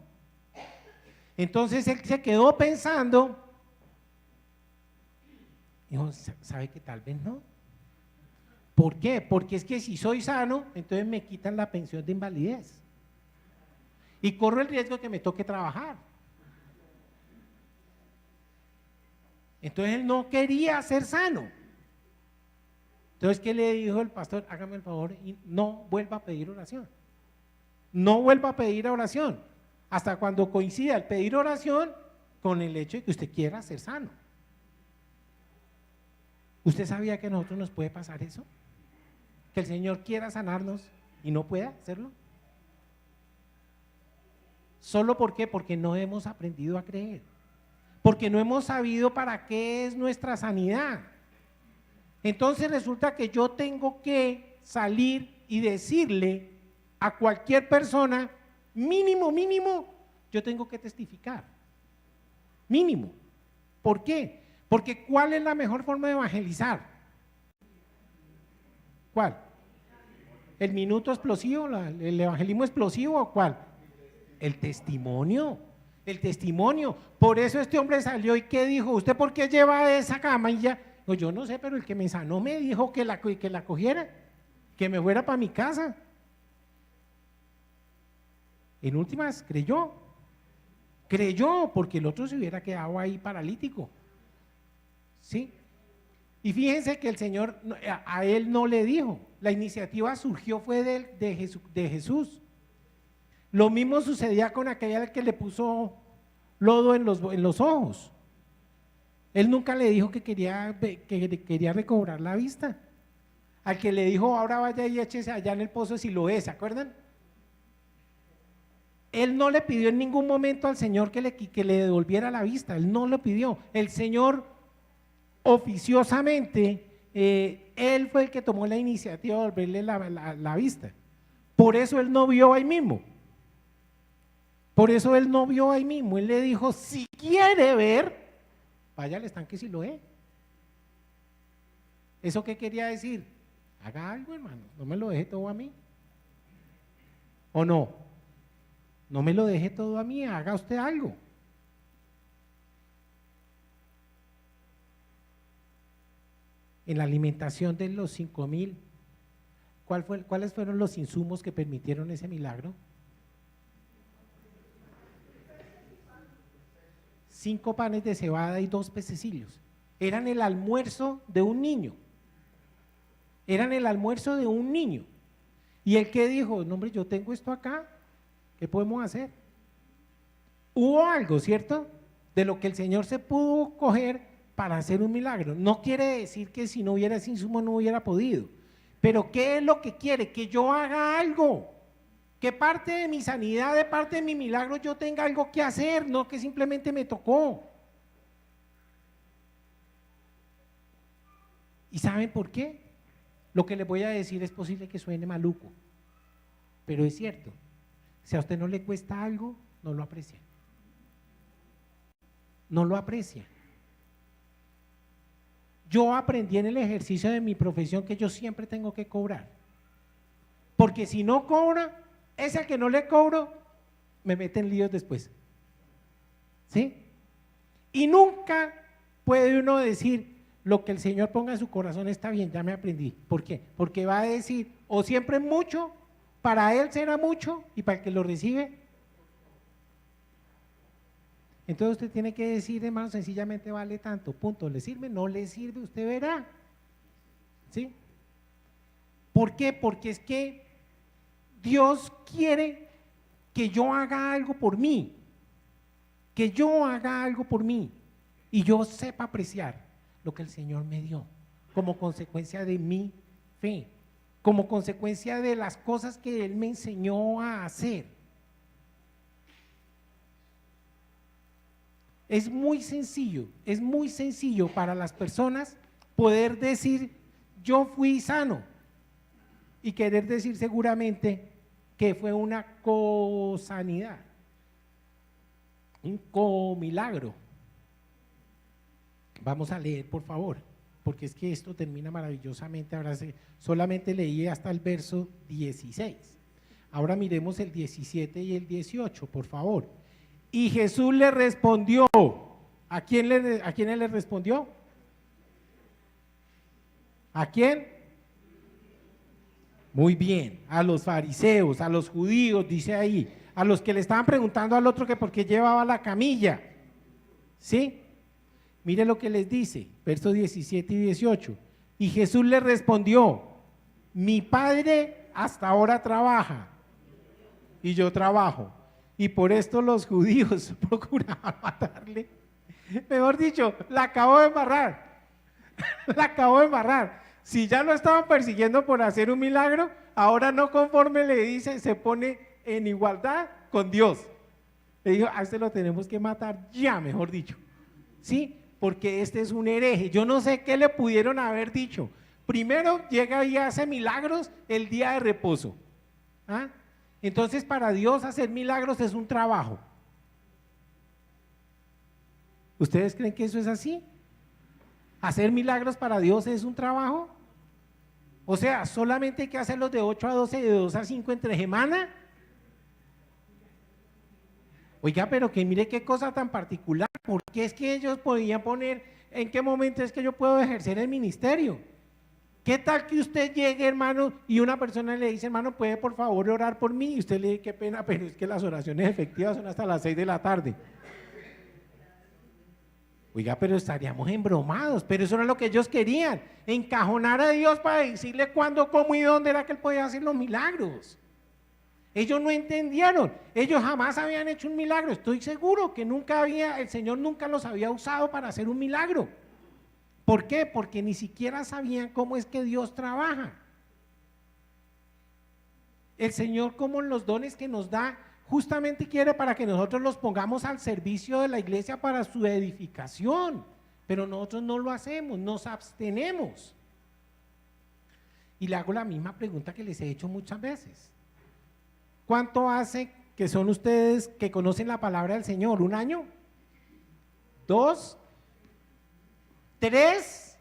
S1: Entonces él se quedó pensando, dijo, ¿sabe que tal vez no? ¿Por qué? Porque es que si soy sano, entonces me quitan la pensión de invalidez y corro el riesgo de que me toque trabajar. Entonces él no quería ser sano. Entonces, ¿qué le dijo el pastor? Hágame el favor y no vuelva a pedir oración. No vuelva a pedir oración hasta cuando coincida el pedir oración con el hecho de que usted quiera ser sano. ¿Usted sabía que a nosotros nos puede pasar eso? Que el Señor quiera sanarnos y no pueda hacerlo. ¿Solo por qué? Porque no hemos aprendido a creer. Porque no hemos sabido para qué es nuestra sanidad. Entonces resulta que yo tengo que salir y decirle a cualquier persona, mínimo, yo tengo que testificar. Mínimo. ¿Por qué? Porque ¿cuál es la mejor forma de evangelizar? ¿Cuál? ¿El minuto explosivo? ¿El evangelismo explosivo o cuál? El testimonio. El testimonio. Por eso este hombre salió y ¿qué dijo? ¿Usted por qué lleva esa camilla? No, yo no sé, pero el que me sanó me dijo que la cogiera, que me fuera para mi casa. En últimas, creyó porque el otro se hubiera quedado ahí paralítico. ¿Sí? Y fíjense que el Señor a él no le dijo, la iniciativa surgió fue de Jesús. Lo mismo sucedía con aquella que le puso lodo en los ojos. Él nunca le dijo que quería recobrar la vista. Al que le dijo, ahora vaya y échese allá en el pozo de Siloé, ¿se acuerdan? Él no le pidió en ningún momento al Señor que le devolviera la vista, él no lo pidió. El Señor oficiosamente, él fue el que tomó la iniciativa de devolverle la vista. Por eso él no vio ahí mismo. Él le dijo, si quiere ver, vaya al estanque Siloé. ¿Eso qué quería decir? Haga algo, hermano, no me lo deje todo a mí. ¿O no? No me lo deje todo a mí, haga usted algo. En la alimentación de los 5,000, ¿cuáles fueron los insumos que permitieron ese milagro? 5 panes de cebada y 2 pececillos. Eran el almuerzo de un niño. Y el que dijo, no hombre, yo tengo esto acá, ¿qué podemos hacer? Hubo algo, ¿cierto? De lo que el Señor se pudo coger para hacer un milagro. No quiere decir que si no hubiera ese insumo no hubiera podido. Pero ¿qué es lo que quiere? Que yo haga algo. Que parte de mi sanidad, de parte de mi milagro, yo tenga algo que hacer, no que simplemente me tocó. ¿Y saben por qué? Lo que les voy a decir es posible que suene maluco, pero es cierto. Si a usted no le cuesta algo, no lo aprecia. No lo aprecia. Yo aprendí en el ejercicio de mi profesión que yo siempre tengo que cobrar. Porque si no cobra, ese al que no le cobro, me mete en líos después. ¿Sí? Y nunca puede uno decir, lo que el Señor ponga en su corazón está bien, ya me aprendí. ¿Por qué? Porque va a decir, o siempre mucho, para él será mucho, y para el que lo recibe. Entonces usted tiene que decir, hermano, sencillamente vale tanto, punto. ¿Le sirve? No le sirve, usted verá. ¿Sí? ¿Por qué? Porque es que Dios quiere que yo haga algo por mí, y yo sepa apreciar lo que el Señor me dio como consecuencia de mi fe, como consecuencia de las cosas que Él me enseñó a hacer. Es muy sencillo para las personas poder decir yo fui sano y querer decir seguramente que fue una cosanidad, un comilagro. Vamos a leer, por favor, porque es que esto termina maravillosamente. Ahora solamente leí hasta el verso 16. Ahora miremos el 17 y el 18, por favor. Y Jesús le respondió. ¿A quién le respondió? ¿A quién? Muy bien, a los fariseos, a los judíos, dice ahí, a los que le estaban preguntando al otro que por qué llevaba la camilla. ¿Sí? Mire lo que les dice, versos 17 y 18. Y Jesús le respondió, mi Padre hasta ahora trabaja y yo trabajo. Y por esto los judíos procuraban matarle. Mejor dicho, la acabo de embarrar. La acabo de embarrar. Si ya lo estaban persiguiendo por hacer un milagro, ahora no conforme le dice, se pone en igualdad con Dios. Le dijo, a este lo tenemos que matar ya, mejor dicho. ¿Sí? Porque este es un hereje. Yo no sé qué le pudieron haber dicho. Primero llega y hace milagros el día de reposo. ¿Ah? Entonces para Dios hacer milagros es un trabajo. ¿Ustedes creen que eso es así? ¿Hacer milagros para Dios es un trabajo? O sea, solamente hay que hacerlos de 8 a 12 y de 2 a 5 entre semana. Oiga, pero que mire qué cosa tan particular. ¿Por qué es que ellos podían poner en qué momento es que yo puedo ejercer el ministerio? ¿Qué tal que usted llegue, hermano, y una persona le dice, hermano, ¿puede por favor orar por mí? Y usted le dice, qué pena, pero es que las oraciones efectivas son hasta las 6 de la tarde. Oiga, pero estaríamos embromados, pero eso era lo que ellos querían, encajonar a Dios para decirle cuándo, cómo y dónde era que Él podía hacer los milagros. Ellos no entendieron, ellos jamás habían hecho un milagro, estoy seguro que el Señor nunca los había usado para hacer un milagro. ¿Por qué? Porque ni siquiera sabían cómo es que Dios trabaja. El Señor, como los dones que nos da, justamente quiere para que nosotros los pongamos al servicio de la iglesia para su edificación, pero nosotros no lo hacemos, nos abstenemos. Y le hago la misma pregunta que les he hecho muchas veces. ¿Cuánto hace que son ustedes que conocen la palabra del Señor? ¿1 año? ¿2? ¿3?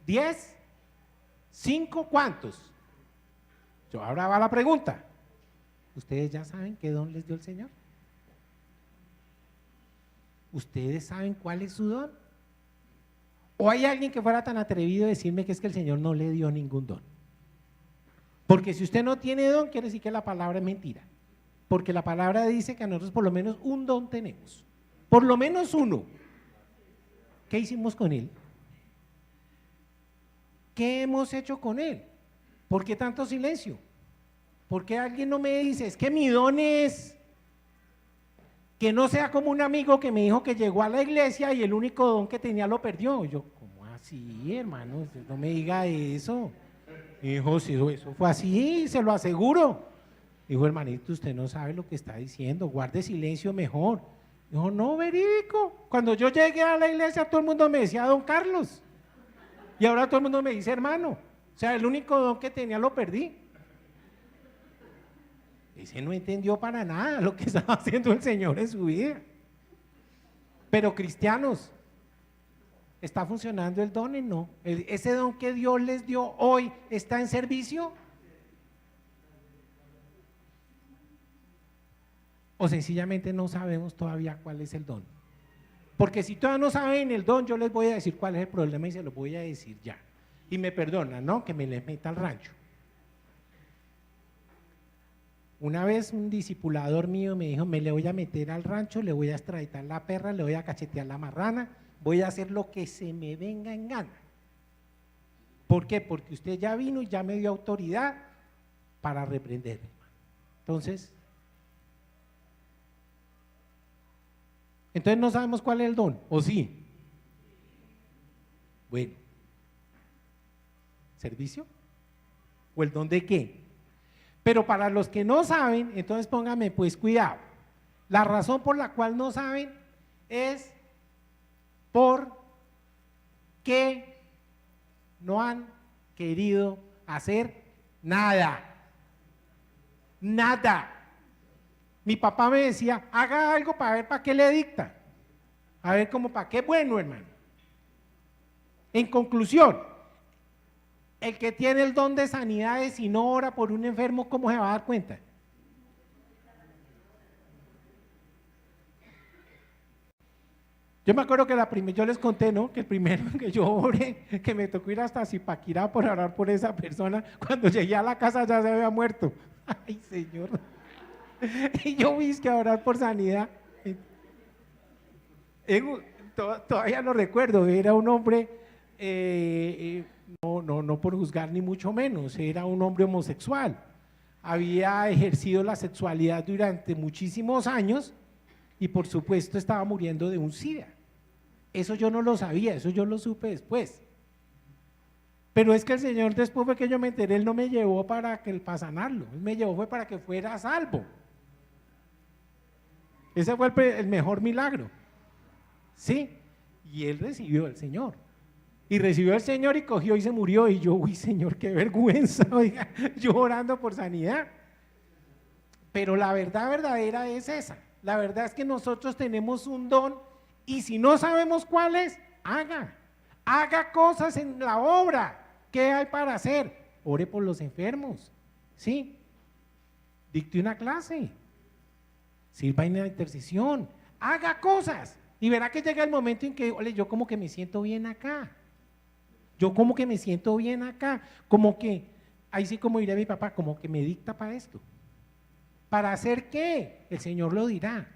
S1: ¿10? ¿5? ¿Cuántos? Ahora va la pregunta. ¿Ustedes ya saben qué don les dio el Señor? ¿Ustedes saben cuál es su don? ¿O hay alguien que fuera tan atrevido a decirme que es que el Señor no le dio ningún don? Porque si usted no tiene don, quiere decir que la palabra es mentira. Porque la palabra dice que a nosotros por lo menos un don tenemos. Por lo menos uno. ¿Qué hicimos con él? ¿Qué hemos hecho con él? ¿Por qué tanto silencio? ¿Por qué alguien no me dice, es que mi don es que no sea como un amigo que me dijo que llegó a la iglesia y el único don que tenía lo perdió? Yo, ¿cómo así, hermano? Usted no me diga eso. Dijo, si eso fue así, se lo aseguro. Dijo, hermanito, usted no sabe lo que está diciendo, guarde silencio mejor. Dijo, no, verídico. Cuando yo llegué a la iglesia, todo el mundo me decía don Carlos. Y ahora todo el mundo me dice hermano. O sea, el único don que tenía lo perdí. Ese no entendió para nada lo que estaba haciendo el Señor en su vida. Pero cristianos, ¿está funcionando el don o no? ¿Ese don que Dios les dio hoy está en servicio? ¿O sencillamente no sabemos todavía cuál es el don? Porque si todavía no saben el don, yo les voy a decir cuál es el problema y se lo voy a decir ya. Y me perdonan, ¿no? Que me les meta al rancho. Una vez un discipulador mío me dijo, me le voy a meter al rancho, le voy a extraditar la perra, le voy a cachetear la marrana, voy a hacer lo que se me venga en gana. ¿Por qué? Porque usted ya vino y ya me dio autoridad para reprenderme. Entonces no sabemos cuál es el don, ¿o sí? Bueno, ¿servicio? ¿O el don de qué? Pero para los que no saben, entonces pónganme pues cuidado. La razón por la cual no saben es porque no han querido hacer nada. Nada. Mi papá me decía, haga algo para ver para qué le dicta. A ver, ¿cómo para qué bueno, hermano? En conclusión, el que tiene el don de sanidades y no ora por un enfermo, ¿cómo se va a dar cuenta? Yo me acuerdo que yo les conté, ¿no? Que el primero que yo oré, que me tocó ir hasta Zipaquirá por orar por esa persona, cuando llegué a la casa ya se había muerto. Ay, Señor. Y yo vi que a orar por sanidad. Todavía lo recuerdo, era un hombre, no por juzgar ni mucho menos, era un hombre homosexual. Había ejercido la sexualidad durante muchísimos años y por supuesto estaba muriendo de un SIDA. Eso yo no lo sabía, eso yo lo supe después. Pero es que el Señor, después de que yo me enteré, Él no me llevó para sanarlo, Él me llevó fue para que fuera salvo. Ese fue el mejor milagro. Sí, y él recibió al Señor. Y recibió al Señor y cogió y se murió. Y yo, uy, Señor, qué vergüenza, oiga, yo orando por sanidad. Pero la verdad verdadera es esa. La verdad es que nosotros tenemos un don y si no sabemos cuál es, haga cosas en la obra. ¿Qué hay para hacer? Ore por los enfermos, ¿sí? Dicte una clase, sirva en la intercesión, haga cosas y verá que llega el momento en que, ole, yo como que me siento bien acá, como que, ahí sí como diría mi papá, como que me dicta para esto. ¿Para hacer qué? El Señor lo dirá.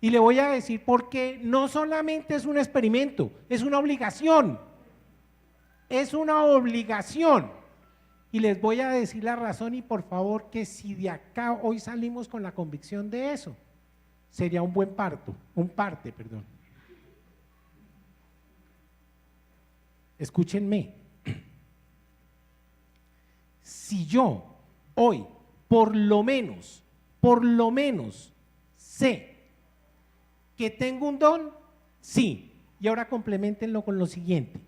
S1: Y le voy a decir porque no solamente es un experimento, es una obligación. Es una obligación. Y les voy a decir la razón y por favor que si de acá hoy salimos con la convicción de eso, sería un parte. Escúchenme. Si yo hoy por lo menos sé que tengo un don, sí. Y ahora complementenlo con lo siguiente.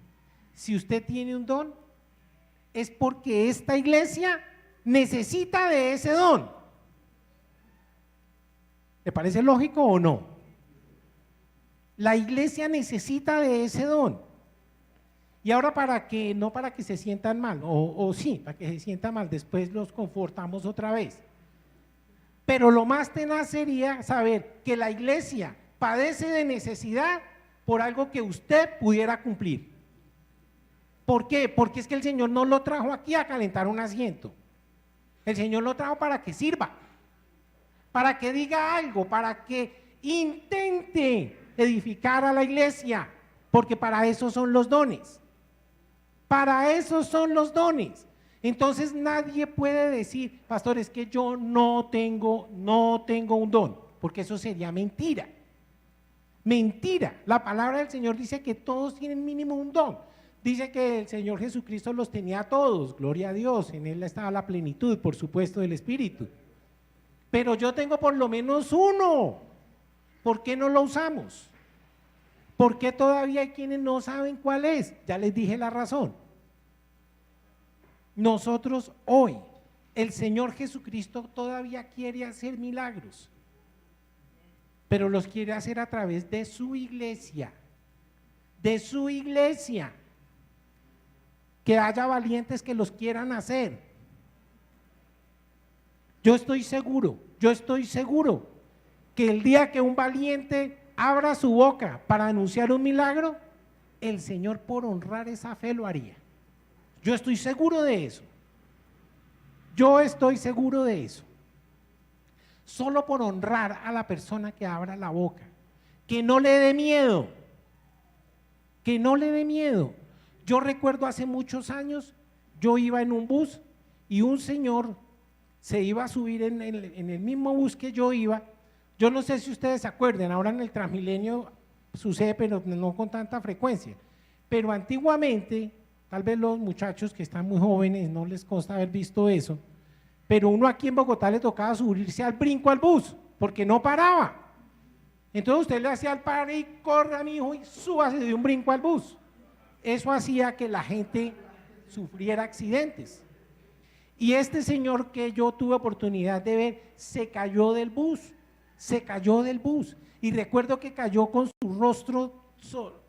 S1: Si usted tiene un don, es porque esta iglesia necesita de ese don. ¿Le parece lógico o no? La iglesia necesita de ese don. Y ahora no para que se sientan mal, o sí, para que se sientan mal, después los confortamos otra vez. Pero lo más tenaz sería saber que la iglesia padece de necesidad por algo que usted pudiera cumplir. ¿Por qué? Porque es que el Señor no lo trajo aquí a calentar un asiento. El Señor lo trajo para que sirva, para que diga algo, para que intente edificar a la iglesia, porque para eso son los dones. Para eso son los dones. Entonces nadie puede decir, pastor, es que yo no tengo un don, porque eso sería mentira. Mentira. La palabra del Señor dice que todos tienen mínimo un don. Dice que el Señor Jesucristo los tenía a todos, gloria a Dios, en Él estaba la plenitud, por supuesto, del Espíritu. Pero yo tengo por lo menos uno. ¿Por qué no lo usamos? ¿Por qué todavía hay quienes no saben cuál es? Ya les dije la razón. Nosotros hoy, el Señor Jesucristo todavía quiere hacer milagros, pero los quiere hacer a través de su iglesia, que haya valientes que los quieran hacer. Yo estoy seguro que el día que un valiente abra su boca para anunciar un milagro, el Señor por honrar esa fe lo haría. Yo estoy seguro de eso. Solo por honrar a la persona que abra la boca, que no le dé miedo, Yo recuerdo hace muchos años, yo iba en un bus y un señor se iba a subir en el mismo bus que yo iba. Yo no sé si ustedes se acuerdan, ahora en el Transmilenio sucede, pero no con tanta frecuencia. Pero antiguamente, tal vez los muchachos que están muy jóvenes no les consta haber visto eso, pero uno aquí en Bogotá le tocaba subirse al brinco al bus, porque no paraba. Entonces usted le hacía el pare y corra, mi hijo, y súbase de un brinco al bus. Eso hacía que la gente sufriera accidentes. Y este señor que yo tuve oportunidad de ver, se cayó del bus, se cayó del bus y recuerdo que cayó con su rostro,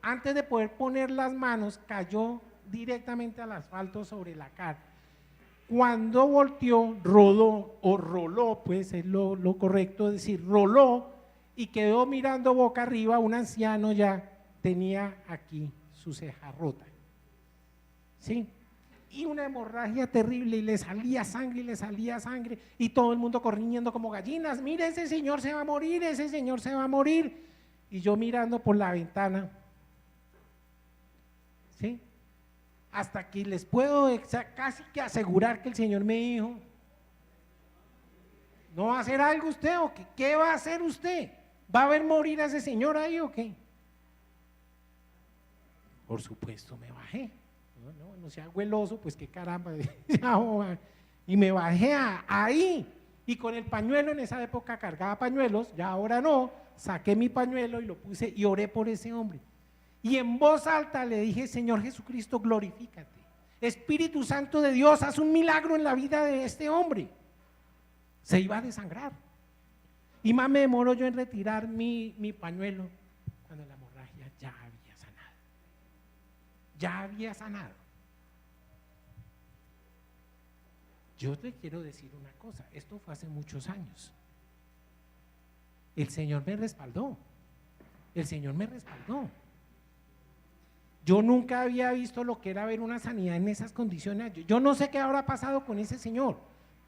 S1: antes de poder poner las manos, cayó directamente al asfalto sobre la cara. Cuando volteó, rodó o roló, pues es lo correcto decir, roló y quedó mirando boca arriba. Un anciano ya tenía aquí su ceja rota, ¿sí? Y una hemorragia terrible y le salía sangre y todo el mundo corriendo como gallinas, mire, ese señor se va a morir, ese señor se va a morir. Y yo mirando por la ventana, ¿sí? Hasta que les puedo casi que asegurar que el Señor me dijo, ¿no va a hacer algo usted o qué? ¿Qué va a hacer usted? ¿Va a ver morir a ese señor ahí o qué? Por supuesto me bajé. No sea hueloso, pues qué caramba. Y me bajé ahí y con el pañuelo, en esa época cargaba pañuelos, ya ahora no, saqué mi pañuelo y lo puse y oré por ese hombre. Y en voz alta le dije, Señor Jesucristo, glorifícate. Espíritu Santo de Dios, haz un milagro en la vida de este hombre. Se iba a desangrar. Y más me demoro yo en retirar mi pañuelo cuando la hemorragia ya había sanado. Ya había sanado. Yo te quiero decir una cosa, esto fue hace muchos años. El Señor me respaldó. El Señor me respaldó. Yo nunca había visto lo que era ver una sanidad en esas condiciones. Yo no sé qué habrá pasado con ese señor.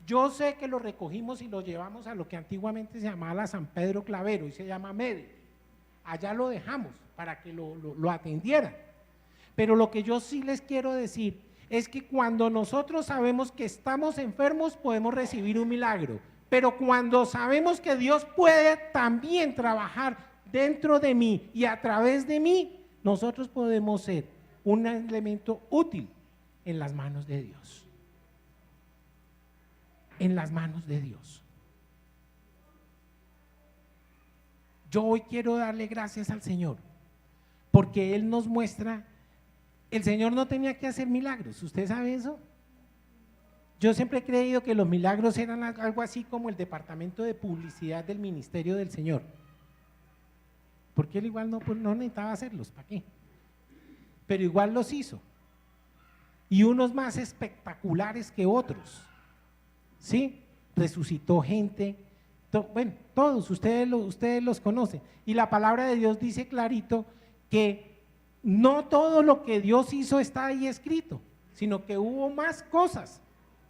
S1: Yo sé que lo recogimos y lo llevamos a lo que antiguamente se llamaba la San Pedro Clavero y se llama Mede. Allá lo dejamos para que lo atendieran. Pero lo que yo sí les quiero decir es que cuando nosotros sabemos que estamos enfermos podemos recibir un milagro, pero cuando sabemos que Dios puede también trabajar dentro de mí y a través de mí, nosotros podemos ser un elemento útil en las manos de Dios. En las manos de Dios. Yo hoy quiero darle gracias al Señor, porque Él nos muestra. El Señor no tenía que hacer milagros, ¿usted sabe eso? Yo siempre he creído que los milagros eran algo así como el departamento de publicidad del ministerio del Señor, porque Él igual no necesitaba hacerlos, ¿para qué? Pero igual los hizo, y unos más espectaculares que otros, ¿sí? Resucitó gente, bueno, todos, ustedes los conocen, y la palabra de Dios dice clarito que no todo lo que Dios hizo está ahí escrito, sino que hubo más cosas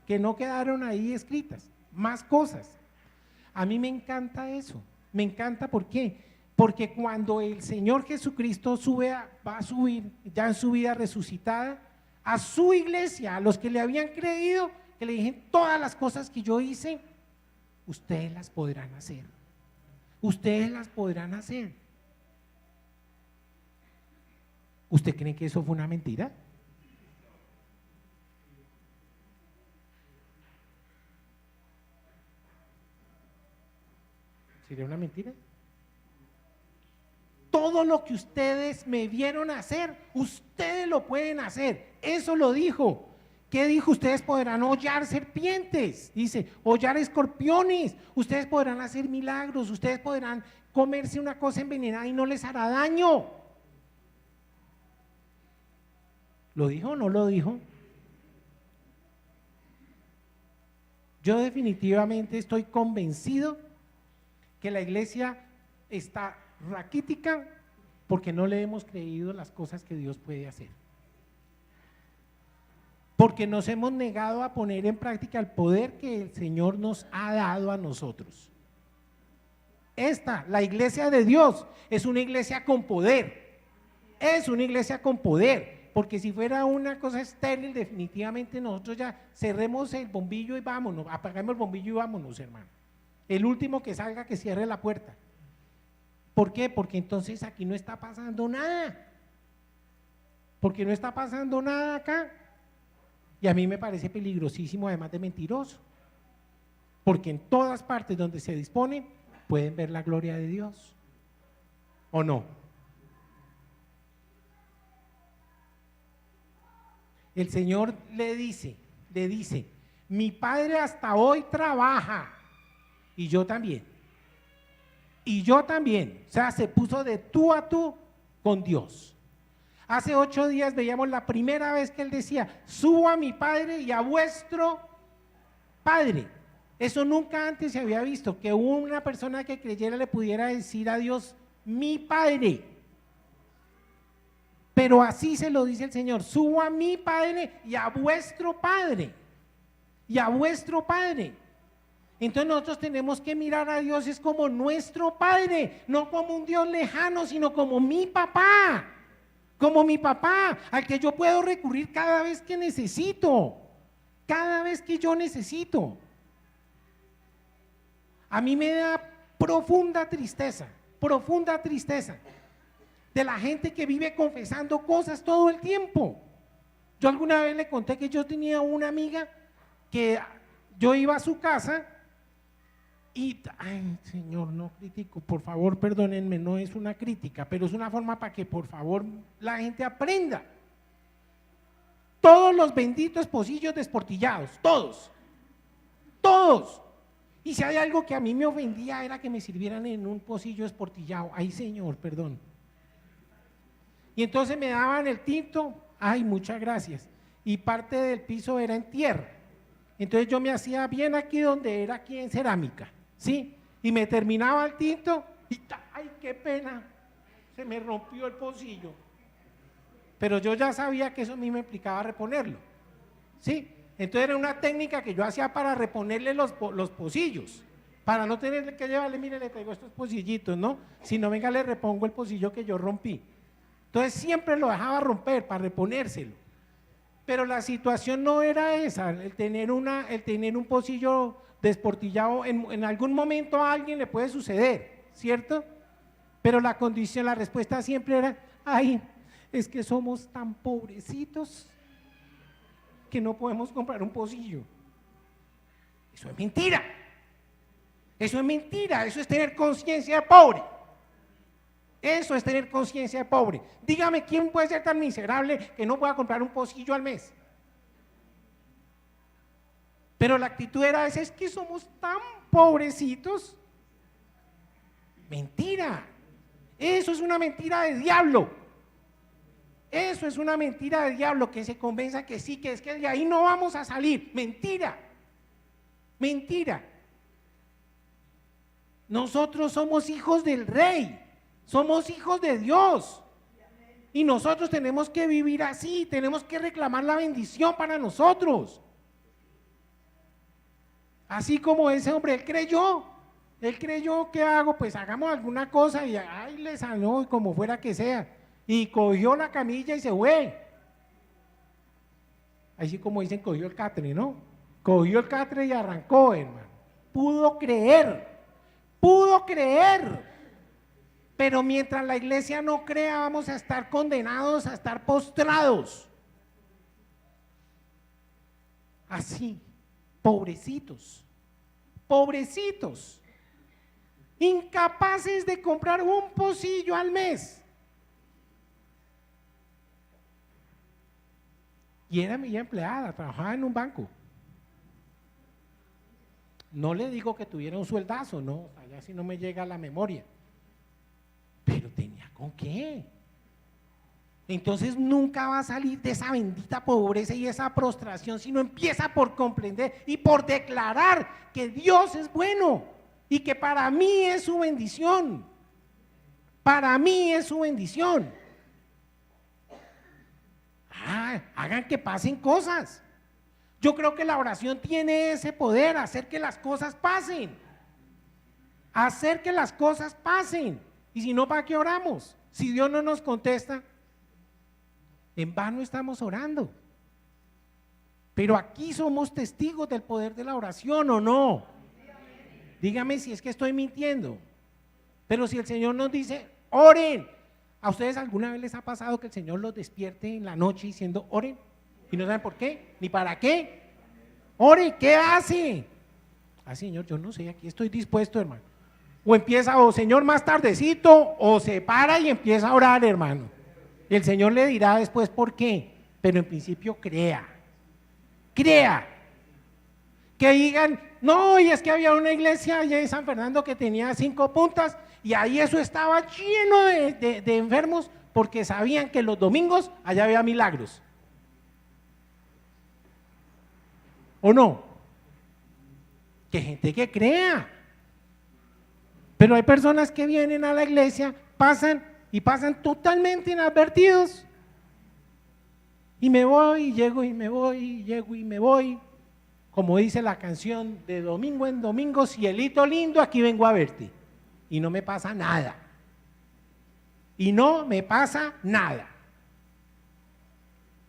S1: que no quedaron ahí escritas, más cosas. A mí me encanta eso, me encanta, ¿por qué? Porque cuando el Señor Jesucristo va a subir ya en su vida resucitada a su iglesia, a los que le habían creído, que le dijeron, todas las cosas que yo hice, ustedes las podrán hacer, ustedes las podrán hacer. ¿Usted cree que eso fue una mentira? ¿Sería una mentira? Todo lo que ustedes me vieron hacer, ustedes lo pueden hacer. Eso lo dijo. ¿Qué dijo? Ustedes podrán hollar serpientes, dice, hollar escorpiones, ustedes podrán hacer milagros, ustedes podrán comerse una cosa envenenada y no les hará daño. ¿Lo dijo o no lo dijo? Yo definitivamente estoy convencido que la iglesia está raquítica porque no le hemos creído las cosas que Dios puede hacer. Porque nos hemos negado a poner en práctica el poder que el Señor nos ha dado a nosotros. La iglesia de Dios, es una iglesia con poder. Es una iglesia con poder. Porque si fuera una cosa estéril, definitivamente nosotros ya cerremos el bombillo y vámonos, apagamos el bombillo y vámonos, hermano. El último que salga, que cierre la puerta. ¿Por qué? Porque entonces aquí no está pasando nada. Porque no está pasando nada acá. Y a mí me parece peligrosísimo, además de mentiroso. Porque en todas partes donde se dispone, pueden ver la gloria de Dios. ¿O no? El Señor le dice, mi padre hasta hoy trabaja y yo también. Y yo también, o sea, se puso de tú a tú con Dios. Hace 8 días veíamos la primera vez que él decía, subo a mi Padre y a vuestro Padre. Eso nunca antes se había visto, que una persona que creyera le pudiera decir a Dios, mi Padre. Pero así se lo dice el Señor, subo a mi Padre y a vuestro Padre. Y a vuestro Padre. Entonces nosotros tenemos que mirar a Dios es como nuestro Padre, no como un Dios lejano, sino como mi papá, al que yo puedo recurrir cada vez que necesito, cada vez que yo necesito. A mí me da profunda tristeza de la gente que vive confesando cosas todo el tiempo. Yo alguna vez le conté que yo tenía una amiga que yo iba a su casa y, ay Señor, no critico, por favor perdónenme, no es una crítica, pero es una forma para que por favor la gente aprenda. Todos los benditos pocillos desportillados, todos. Y si hay algo que a mí me ofendía era que me sirvieran en un pocillo desportillado, ay Señor, perdón. Y entonces me daban el tinto, ay muchas gracias, y parte del piso era en tierra. Entonces yo me hacía bien aquí donde era aquí en cerámica, ¿sí? Y me terminaba el tinto y ¡ay, qué pena! Se me rompió el pocillo. Pero yo ya sabía que eso a mí me implicaba reponerlo, ¿sí? Entonces era una técnica que yo hacía para reponerle los pocillos, para no tener que llevarle, mire, le traigo estos pocillitos, ¿no? Si no, venga, le repongo el pocillo que yo rompí. Entonces siempre lo dejaba romper para reponérselo. Pero la situación no era esa, el tener un pocillo desportillado, en algún momento a alguien le puede suceder, ¿cierto? Pero la condición, la respuesta siempre era, ay, es que somos tan pobrecitos que no podemos comprar un pocillo. Eso es mentira, eso es tener conciencia de pobre. Eso es tener conciencia de pobre. Dígame, ¿quién puede ser tan miserable que no pueda comprar un pocillo al mes? Pero la actitud era esa, es que somos tan pobrecitos. Mentira. Eso es una mentira de diablo. Eso es una mentira de diablo, que se convenza que sí, que es que de ahí no vamos a salir. Mentira. Nosotros somos hijos del Rey. Somos hijos de Dios y nosotros tenemos que vivir así, tenemos que reclamar la bendición para nosotros. Así como ese hombre, él creyó, ¿qué hago? Pues hagamos alguna cosa y ay, le sanó como fuera que sea, y cogió la camilla y se fue. Así como dicen, cogió el catre, ¿no? Cogió el catre y arrancó, hermano. Pudo creer. Pero mientras la iglesia no crea, vamos a estar condenados a estar postrados. Así, pobrecitos, incapaces de comprar un pocillo al mes. Y era mi empleada, trabajaba en un banco. No le digo que tuviera un sueldazo, no, allá sí no me llega a la memoria. Pero tenía con qué. Entonces nunca va a salir de esa bendita pobreza y esa prostración, sino empieza por comprender y por declarar que Dios es bueno y que para mí es su bendición. Hagan que pasen cosas. Yo creo que la oración tiene ese poder, hacer que las cosas pasen. Y si no, ¿para qué oramos? Si Dios no nos contesta, en vano estamos orando. Pero aquí somos testigos del poder de la oración, ¿o no? Dígame si es que estoy mintiendo. Pero si el Señor nos dice, oren. ¿A ustedes alguna vez les ha pasado que el Señor los despierte en la noche diciendo, oren? Y no saben por qué, ni para qué. Ore, ¿qué hace? Ah, Señor, yo no sé, aquí estoy dispuesto, hermano. O empieza, o Señor, más tardecito, o se para y empieza a orar, hermano. Y el Señor le dirá después por qué, pero en principio crea. Que digan, no, y es que había una iglesia allá en San Fernando que tenía 5 puntas Y ahí eso estaba lleno de enfermos porque sabían que los domingos allá había milagros. ¿O no? Que gente que crea. Pero hay personas que vienen a la iglesia, pasan y pasan totalmente inadvertidos. Y me voy, y llego y me voy, y llego y me voy. Como dice la canción, de domingo en domingo, cielito lindo, aquí vengo a verte. Y no me pasa nada. Y no me pasa nada.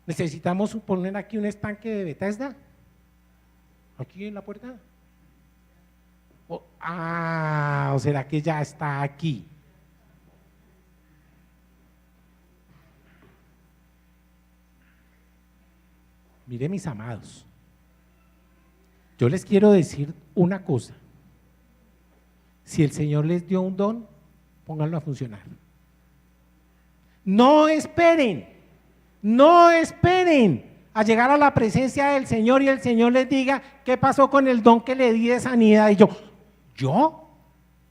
S1: Necesitamos poner aquí un estanque de Bethesda. Aquí en la puerta. ¿O será que ya está aquí? Mire, mis amados, yo les quiero decir una cosa. Si el Señor les dio un don, pónganlo a funcionar. No esperen a llegar a la presencia del Señor y el Señor les diga qué pasó con el don que le di de sanidad. Y ¿yo?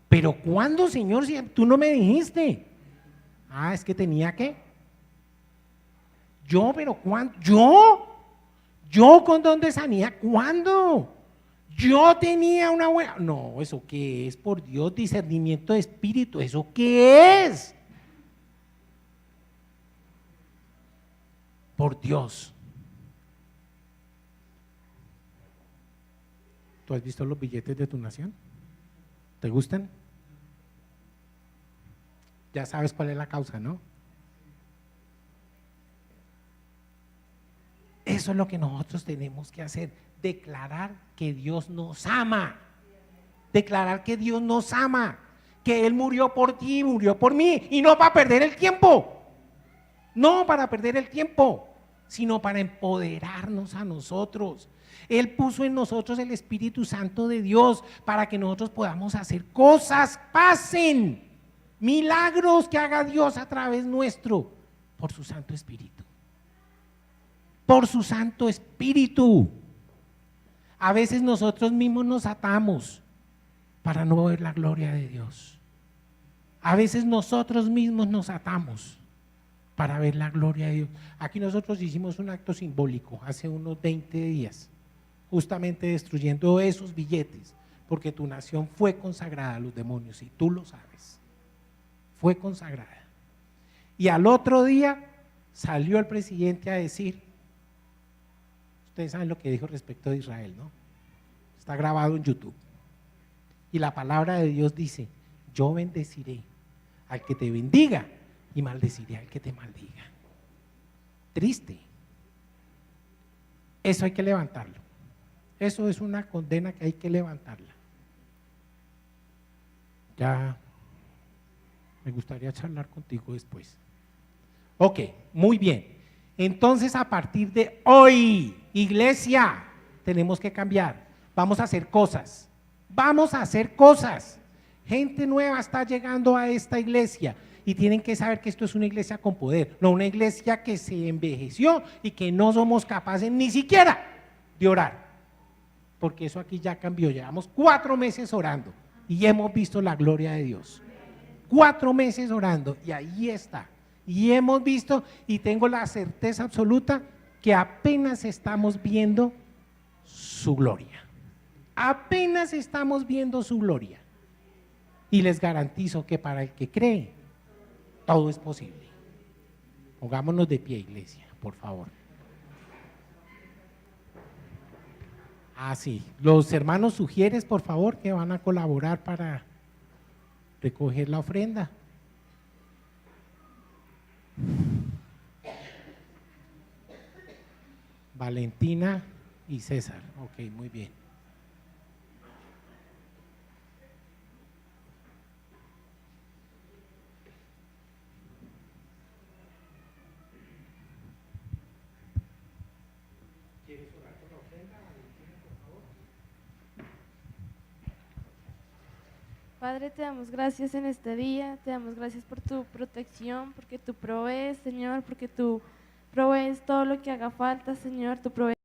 S1: ¿Pero cuándo, Señor? Si tú no me dijiste. Es que tenía que. ¿Pero cuándo? ¿Yo con don de sanidad? ¿Cuándo? Yo tenía una buena. No, ¿eso qué es? Por Dios, discernimiento de espíritu. ¿Eso qué es? Por Dios. ¿Tú has visto los billetes de tu nación? ¿Te gustan? Ya sabes cuál es la causa, ¿no? Eso es lo que nosotros tenemos que hacer, declarar que Dios nos ama, declarar que Dios nos ama, que Él murió por ti, murió por mí, y no para perder el tiempo, no para perder el tiempo, sino para empoderarnos a nosotros. Él puso en nosotros el Espíritu Santo de Dios para que nosotros podamos hacer cosas, pasen, milagros que haga Dios a través nuestro, por su Santo Espíritu. Por su Santo Espíritu. A veces nosotros mismos nos atamos para no ver la gloria de Dios. A veces nosotros mismos nos atamos para ver la gloria de Dios. Aquí nosotros hicimos un acto simbólico hace unos 20 días, justamente destruyendo esos billetes, porque tu nación fue consagrada a los demonios y tú lo sabes, fue consagrada. Y al otro día salió el presidente a decir, ustedes saben lo que dijo respecto de Israel, ¿no? Está grabado en YouTube. Y la palabra de Dios dice, yo bendeciré al que te bendiga y maldeciré al que te maldiga. Triste. Eso hay que levantarlo. Eso es una condena que hay que levantarla. Ya me gustaría charlar contigo después. Ok, muy bien. Entonces, a partir de hoy, iglesia, tenemos que cambiar. Vamos a hacer cosas. Vamos a hacer cosas. Gente nueva está llegando a esta iglesia y tienen que saber que esto es una iglesia con poder, no una iglesia que se envejeció y que no somos capaces ni siquiera de orar. Porque eso aquí ya cambió. Llevamos 4 meses orando y hemos visto la gloria de Dios. 4 meses orando y ahí está. Y hemos visto y tengo la certeza absoluta que apenas estamos viendo su gloria. Apenas estamos viendo su gloria. Y les garantizo que para el que cree, todo es posible. Pongámonos de pie, iglesia, por favor. Sí, los hermanos Sugieres, por favor, que van a colaborar para recoger la ofrenda. Valentina y César, ok, muy bien. ¿Quieres orar por la ofrenda, Valentina, por favor?
S2: Padre, te damos gracias en este día, te damos gracias por tu protección, porque tú provees, Señor, porque tú provees todo lo que haga falta, Señor, tú provees